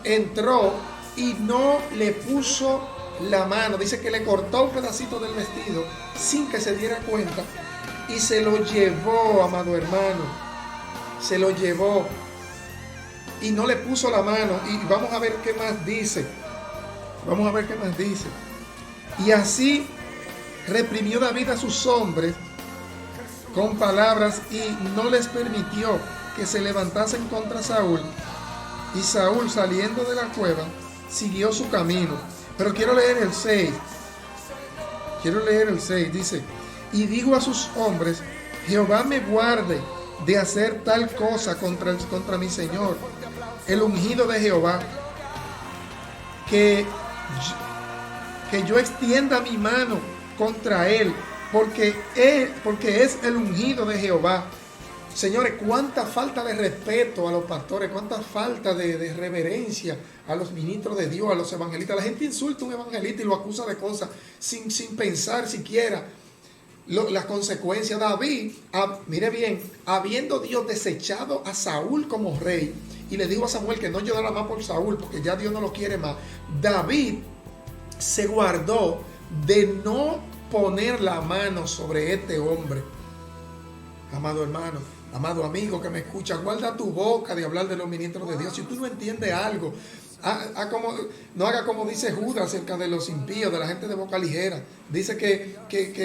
entró y no le puso la mano. Dice que le cortó un pedacito del vestido sin que se diera cuenta y se lo llevó, amado hermano, se lo llevó y no le puso la mano. Y vamos a ver qué más dice. Y así reprimió David a sus hombres con palabras y no les permitió que se levantasen contra Saúl. Y Saúl, saliendo de la cueva, siguió su camino. Pero quiero leer el 6. Dice: y dijo a sus hombres: Jehová me guarde de hacer tal cosa contra mi Señor, el ungido de Jehová, que yo extienda mi mano contra él, porque es el ungido de Jehová. Señores, cuánta falta de respeto a los pastores, cuánta falta de reverencia a los ministros de Dios, a los evangelistas. La gente insulta a un evangelista y lo acusa de cosas sin pensar siquiera las consecuencias. David, mire bien, habiendo Dios desechado a Saúl como rey, y le dijo a Samuel que no llorara más por Saúl, porque ya Dios no lo quiere más, David se guardó de no poner la mano sobre este hombre. Amado hermano, amado amigo que me escucha, guarda tu boca de hablar de los ministros de Dios. Si tú no entiendes algo, no haga como dice Judas acerca de los impíos, de la gente de boca ligera. Dice que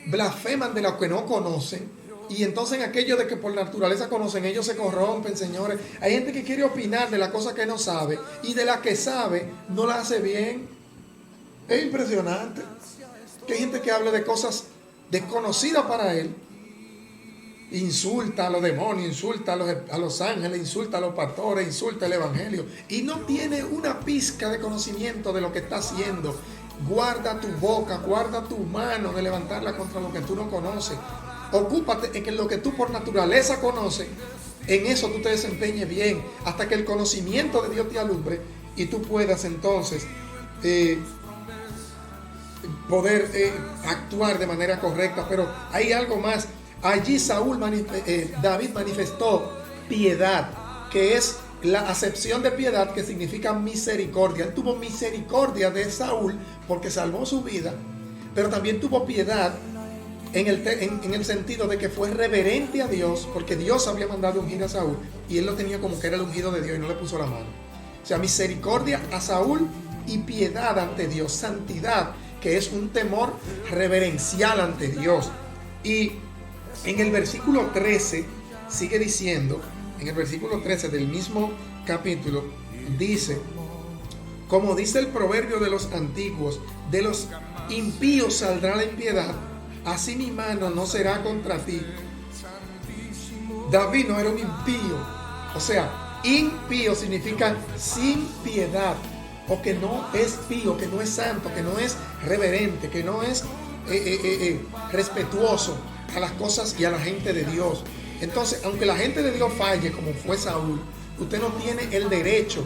blasfeman de lo que no conocen. Y entonces en aquello de que por naturaleza conocen, ellos se corrompen, señores. Hay gente que quiere opinar de la cosa que no sabe, y de la que sabe no la hace bien. Es impresionante que hay gente que habla de cosas desconocidas para él. Insulta a los demonios, insulta a los ángeles, insulta a los pastores, insulta al evangelio, y no tiene una pizca de conocimiento de lo que está haciendo. Guarda tu boca, guarda tu mano de levantarla contra lo que tú no conoces. Ocúpate en que lo que tú por naturaleza conoces, en eso tú te desempeñes bien, hasta que el conocimiento de Dios te alumbre y tú puedas entonces poder actuar de manera correcta. Pero hay algo más. Allí David manifestó piedad, que es la acepción de piedad, que significa misericordia. Él tuvo misericordia de Saúl porque salvó su vida, pero también tuvo piedad en el sentido de que fue reverente a Dios, porque Dios había mandado ungir a Saúl y él lo tenía como que era el ungido de Dios y no le puso la mano. O sea, misericordia a Saúl y piedad ante Dios, santidad, que es un temor reverencial ante Dios. Y en el versículo 13 sigue diciendo, en el versículo 13 del mismo capítulo, dice, como dice el proverbio de los antiguos, de los impíos saldrá la impiedad, así mi mano no será contra ti. David no era un impío. O sea, impío significa sin piedad, o que no es pío, que no es santo, que no es reverente, que no es respetuoso a las cosas y a la gente de Dios. Entonces, aunque la gente de Dios falle, como fue Saúl, usted no tiene el derecho,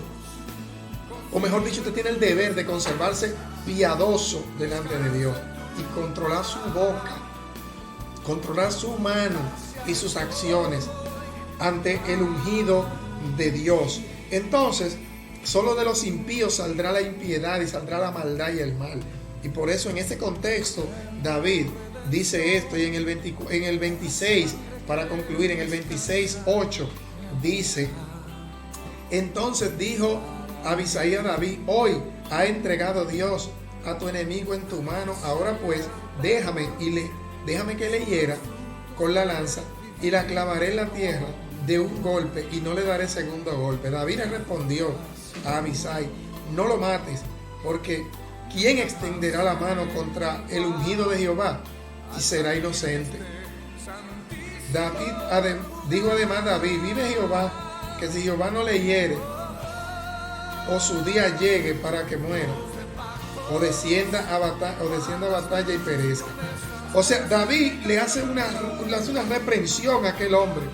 o mejor dicho, usted tiene el deber de conservarse piadoso delante de Dios y controlar su boca, controlar su mano y sus acciones ante el ungido de Dios. Entonces, solo de los impíos saldrá la impiedad y saldrá la maldad y el mal. Y por eso en este contexto David dice esto, y en el 26, para concluir, en el 26:8 dice, entonces dijo Abisai a David, hoy ha entregado Dios a tu enemigo en tu mano, ahora pues déjame que le hiera con la lanza y la clavaré en la tierra de un golpe y no le daré segundo golpe. David le respondió a Abisai, no lo mates, porque ¿quién extenderá la mano contra el ungido de Jehová y será inocente? Dijo además David, vive Jehová, que si Jehová no le hiere, o su día llegue para que muera, o descienda a batalla y perezca. O sea, David le hace una reprensión a aquel hombre,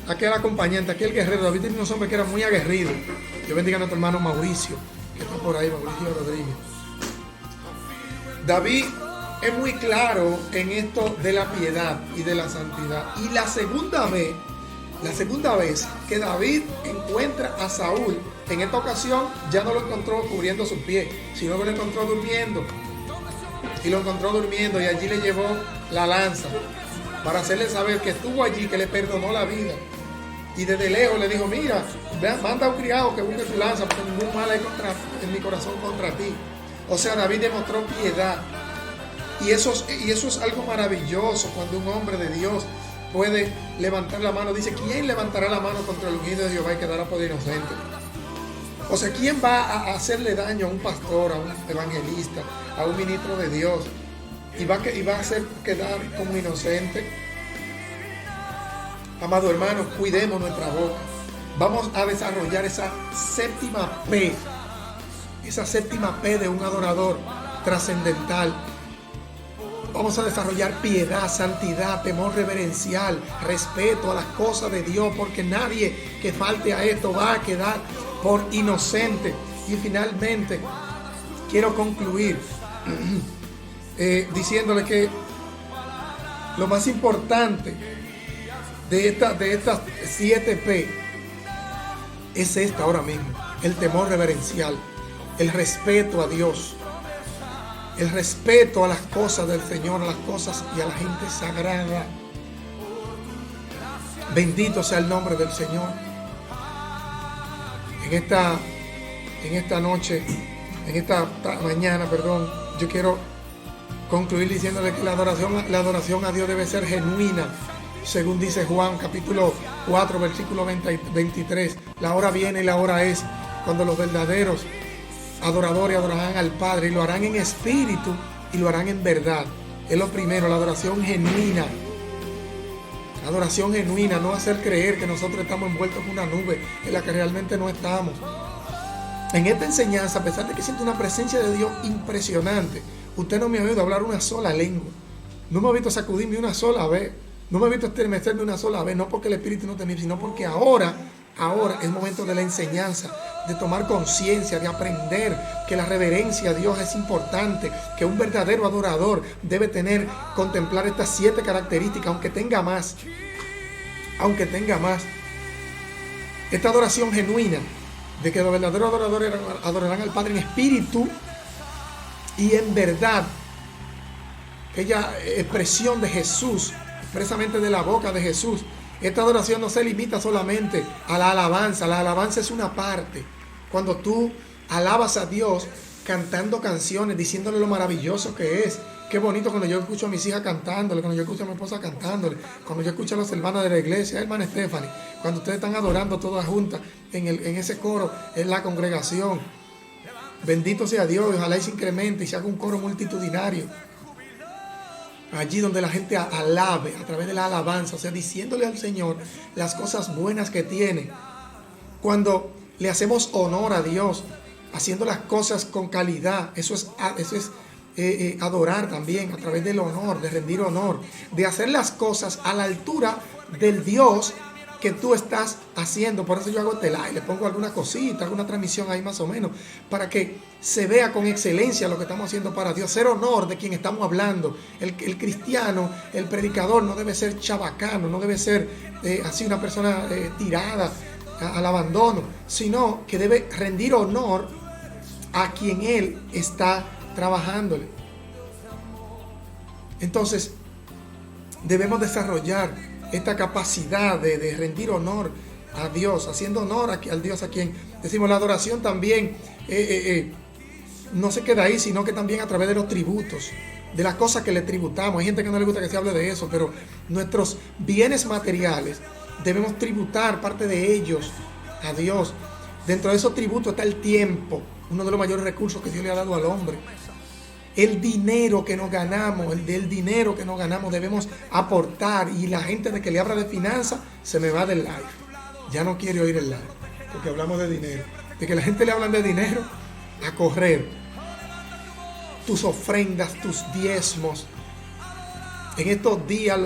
a aquel acompañante, a aquel guerrero. David tenía unos hombres que eran muy aguerridos. Dios bendiga a nuestro hermano Mauricio, que está por ahí, Mauricio Rodríguez. David es muy claro en esto de la piedad y de la santidad. Y la segunda vez que David encuentra a Saúl, en esta ocasión ya no lo encontró cubriendo sus pies, sino que lo encontró durmiendo. Y lo encontró durmiendo, y allí le llevó la lanza para hacerle saber que estuvo allí, que le perdonó la vida. Y desde lejos le dijo, mira, manda a un criado que busque su lanza, porque ningún mal hay en mi corazón contra ti. O sea, David demostró piedad. Y eso es algo maravilloso, cuando un hombre de Dios puede levantar la mano. Dice, ¿quién levantará la mano contra el ungido de Jehová y quedará por inocente? O sea, ¿quién va a hacerle daño a un pastor, a un evangelista, a un ministro de Dios, y va a hacer quedar como inocente? Amado hermano, cuidemos nuestra boca, vamos a desarrollar esa séptima P. Esa séptima P de un adorador trascendental. Vamos a desarrollar piedad, santidad, temor reverencial, respeto a las cosas de Dios, porque nadie que falte a esto va a quedar por inocente. Y finalmente, quiero concluir diciéndole que lo más importante de estas 7 P es esta ahora mismo: el temor reverencial, el respeto a Dios, el respeto a las cosas del Señor, a las cosas y a la gente sagrada. Bendito sea el nombre del Señor. En esta noche, en esta mañana, yo quiero concluir diciéndole que la adoración a Dios debe ser genuina, según dice Juan capítulo 4 versículo 23. La hora viene y la hora es cuando los verdaderos adoradores adorarán al Padre, y lo harán en espíritu y lo harán en verdad. Es lo primero, la adoración genuina. Adoración genuina, no hacer creer que nosotros estamos envueltos en una nube en la que realmente no estamos. En esta enseñanza, a pesar de que siento una presencia de Dios impresionante, usted no me ha oído hablar una sola lengua, no me ha visto sacudirme una sola vez, no me ha visto estremecerme una sola vez, no porque el Espíritu no te mire, sino porque ahora es momento de la enseñanza, de tomar conciencia, de aprender que la reverencia a Dios es importante, que un verdadero adorador debe contemplar estas 7 características, aunque tenga más. Esta adoración genuina, de que los verdaderos adoradores adorarán al Padre en espíritu y en verdad, aquella expresión de Jesús, expresamente de la boca de Jesús. Esta adoración no se limita solamente a la alabanza. La alabanza es una parte. Cuando tú alabas a Dios cantando canciones, diciéndole lo maravilloso que es. Qué bonito cuando yo escucho a mis hijas cantándole, cuando yo escucho a mi esposa cantándole, cuando yo escucho a las hermanas de la iglesia, hermana Stephanie, cuando ustedes están adorando todas juntas en ese coro, en la congregación. Bendito sea Dios, y ojalá y se incremente y se haga un coro multitudinario. Allí donde la gente alabe a través de la alabanza, o sea, diciéndole al Señor las cosas buenas que tiene. Cuando le hacemos honor a Dios, haciendo las cosas con calidad, eso es adorar también a través del honor, de rendir honor, de hacer las cosas a la altura del Dios que tú estás haciendo. Por eso yo hago este live, le pongo alguna cosita, alguna transmisión ahí más o menos, para que se vea con excelencia lo que estamos haciendo para Dios, hacer honor de quien estamos hablando. El cristiano, el predicador no debe ser chabacano, no debe ser así una persona tirada al abandono, sino que debe rendir honor a quien él está trabajándole. Entonces debemos desarrollar esta capacidad de rendir honor a Dios, haciendo honor al Dios a quien decimos. La adoración también no se queda ahí, sino que también a través de los tributos, de las cosas que le tributamos. Hay gente que no le gusta que se hable de eso, pero nuestros bienes materiales debemos tributar parte de ellos a Dios. Dentro de esos tributos está el tiempo, uno de los mayores recursos que Dios le ha dado al hombre. El dinero que nos ganamos, debemos aportar. Y la gente de que le habla de finanzas se me va del live. Ya no quiere oír el live, porque hablamos de dinero. De que la gente le hablan de dinero, a correr. Tus ofrendas, tus diezmos. En estos días,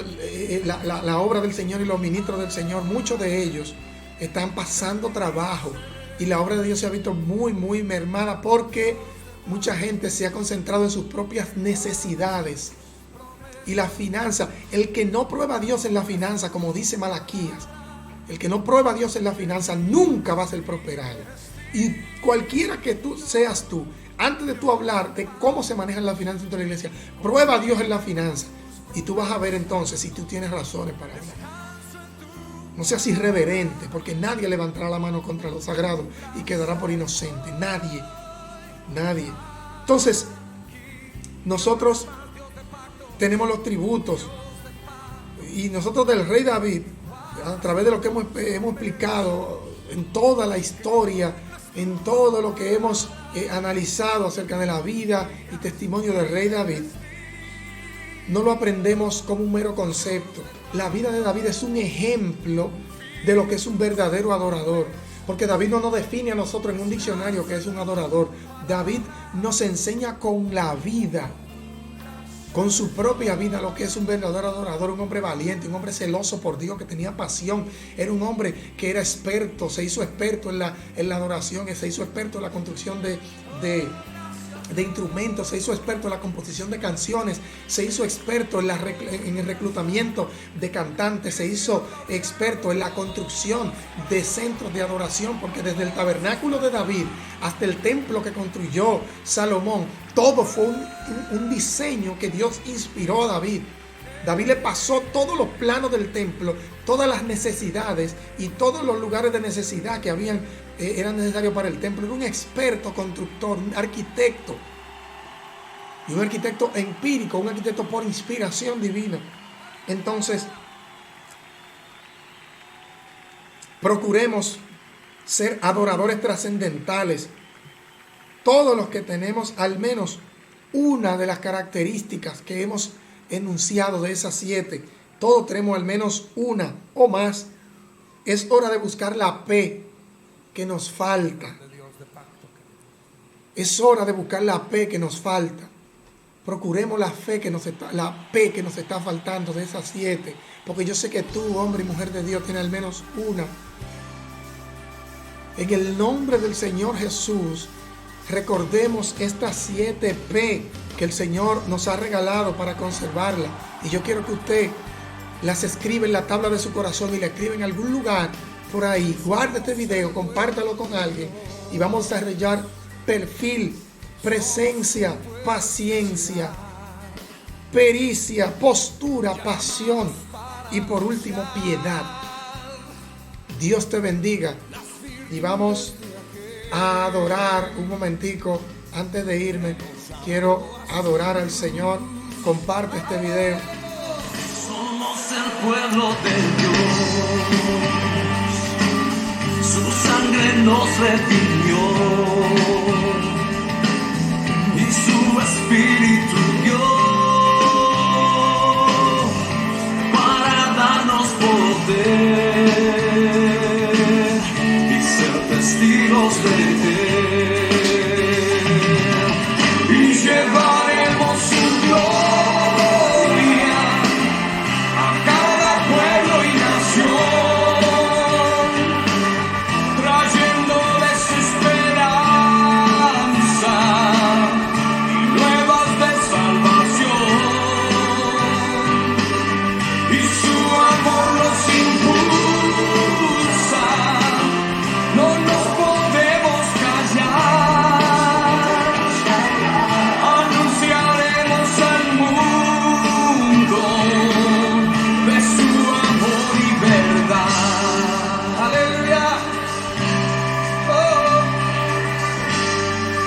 la obra del Señor y los ministros del Señor, muchos de ellos están pasando trabajo. Y la obra de Dios se ha visto muy, muy mermada, porque mucha gente se ha concentrado en sus propias necesidades. Y la finanza, el que no prueba a Dios en la finanza, como dice Malaquías, el que no prueba a Dios en la finanza nunca va a ser prosperado. Y cualquiera que tú seas tú, antes de tú hablar de cómo se manejan las finanzas dentro de la iglesia, prueba a Dios en la finanza. Y tú vas a ver entonces si tú tienes razones para eso. No seas irreverente, porque nadie levantará la mano contra lo sagrado y quedará por inocente. Nadie. Entonces, nosotros tenemos los tributos, y nosotros del rey David, a través de lo que hemos explicado en toda la historia, en todo lo que hemos analizado acerca de la vida y testimonio del rey David, no lo aprendemos como un mero concepto. La vida de David es un ejemplo de lo que es un verdadero adorador. Porque David no nos define a nosotros en un diccionario que es un adorador. David nos enseña con la vida, con su propia vida, lo que es un verdadero adorador, un hombre valiente, un hombre celoso por Dios, que tenía pasión. Era un hombre que era experto, se hizo experto en la adoración, se hizo experto en la construcción de instrumentos, se hizo experto en la composición de canciones, se hizo experto en el reclutamiento de cantantes, se hizo experto en la construcción de centros de adoración, porque desde el tabernáculo de David hasta el templo que construyó Salomón, todo fue un diseño que Dios inspiró a David. David le pasó todos los planos del templo, todas las necesidades y todos los lugares de necesidad que eran necesarios para el templo. Era un experto constructor, un arquitecto. Y un arquitecto empírico, un arquitecto por inspiración divina. Entonces, procuremos ser adoradores trascendentales. Todos los que tenemos al menos una de las características que hemos enunciado de esas 7, todos tenemos al menos una o más. Es hora de buscar la P que nos falta. Es hora de buscar la P que nos falta. Procuremos la P que nos está faltando de esas 7, porque yo sé que tú, hombre y mujer de Dios, tienes al menos una. En el nombre del Señor Jesús, recordemos estas 7 P que el Señor nos ha regalado para conservarla. Y yo quiero que usted las escriba en la tabla de su corazón y la escriba en algún lugar por ahí. Guarde este video, compártalo con alguien y vamos a desarrollar perfil, presencia, paciencia, pericia, postura, pasión y por último piedad. Dios te bendiga y vamos a adorar un momentico. Antes de irme, quiero adorar al Señor. Comparte este video. Somos el pueblo de Dios, su sangre nos redimió y su espíritu dio para darnos poder y ser testigos de él. Y llevaremos su gloria a cada pueblo y nación, trayéndoles esperanza y nuevas de salvación. Y su amor nos impulsa, no nos podemos callar.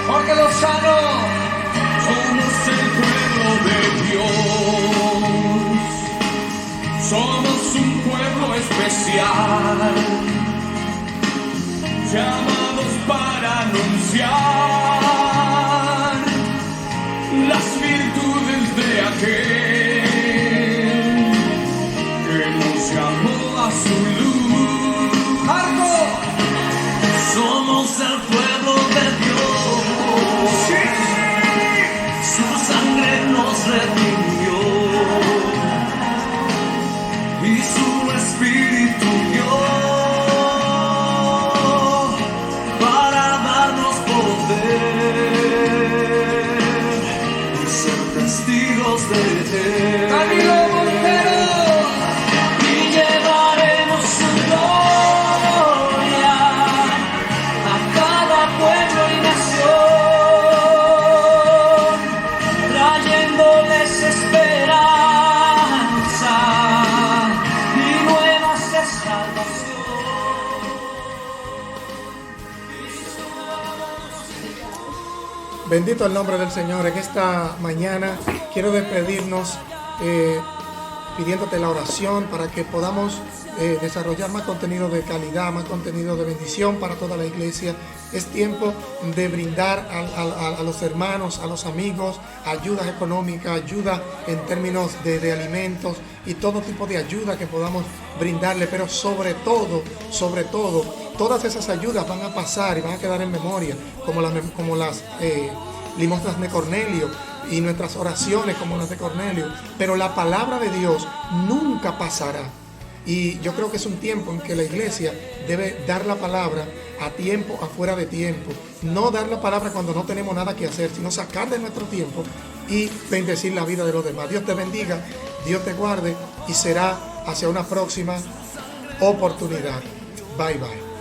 Porque los sanos somos el pueblo de Dios, somos un pueblo especial, llamados para anunciar las virtudes de aquel que nos llamó a su luz. ¡Arco! Somos el pueblo de Dios. Su sangre nos redimió y su espíritu dio para darnos poder y ser testigos de él. ¡Camilo Montero! Y llevaremos su gloria a cada pueblo y nación, trayéndoles esperanza y nuevas de salvación. Bendito el nombre del Señor. En esta mañana quiero despedirnos pidiéndote la oración para que podamos desarrollar más contenido de calidad, más contenido de bendición para toda la iglesia. Es tiempo de brindar a los hermanos, a los amigos, ayudas económicas, ayuda en términos de alimentos y todo tipo de ayuda que podamos brindarle, pero sobre todo, todas esas ayudas van a pasar y van a quedar en memoria, como las limosnas de Cornelio y nuestras oraciones como las de Cornelio, pero la palabra de Dios nunca pasará. Y yo creo que es un tiempo en que la iglesia debe dar la palabra a tiempo, afuera de tiempo. No dar la palabra cuando no tenemos nada que hacer, sino sacar de nuestro tiempo y bendecir la vida de los demás. Dios te bendiga, Dios te guarde y será hacia una próxima oportunidad. Bye bye.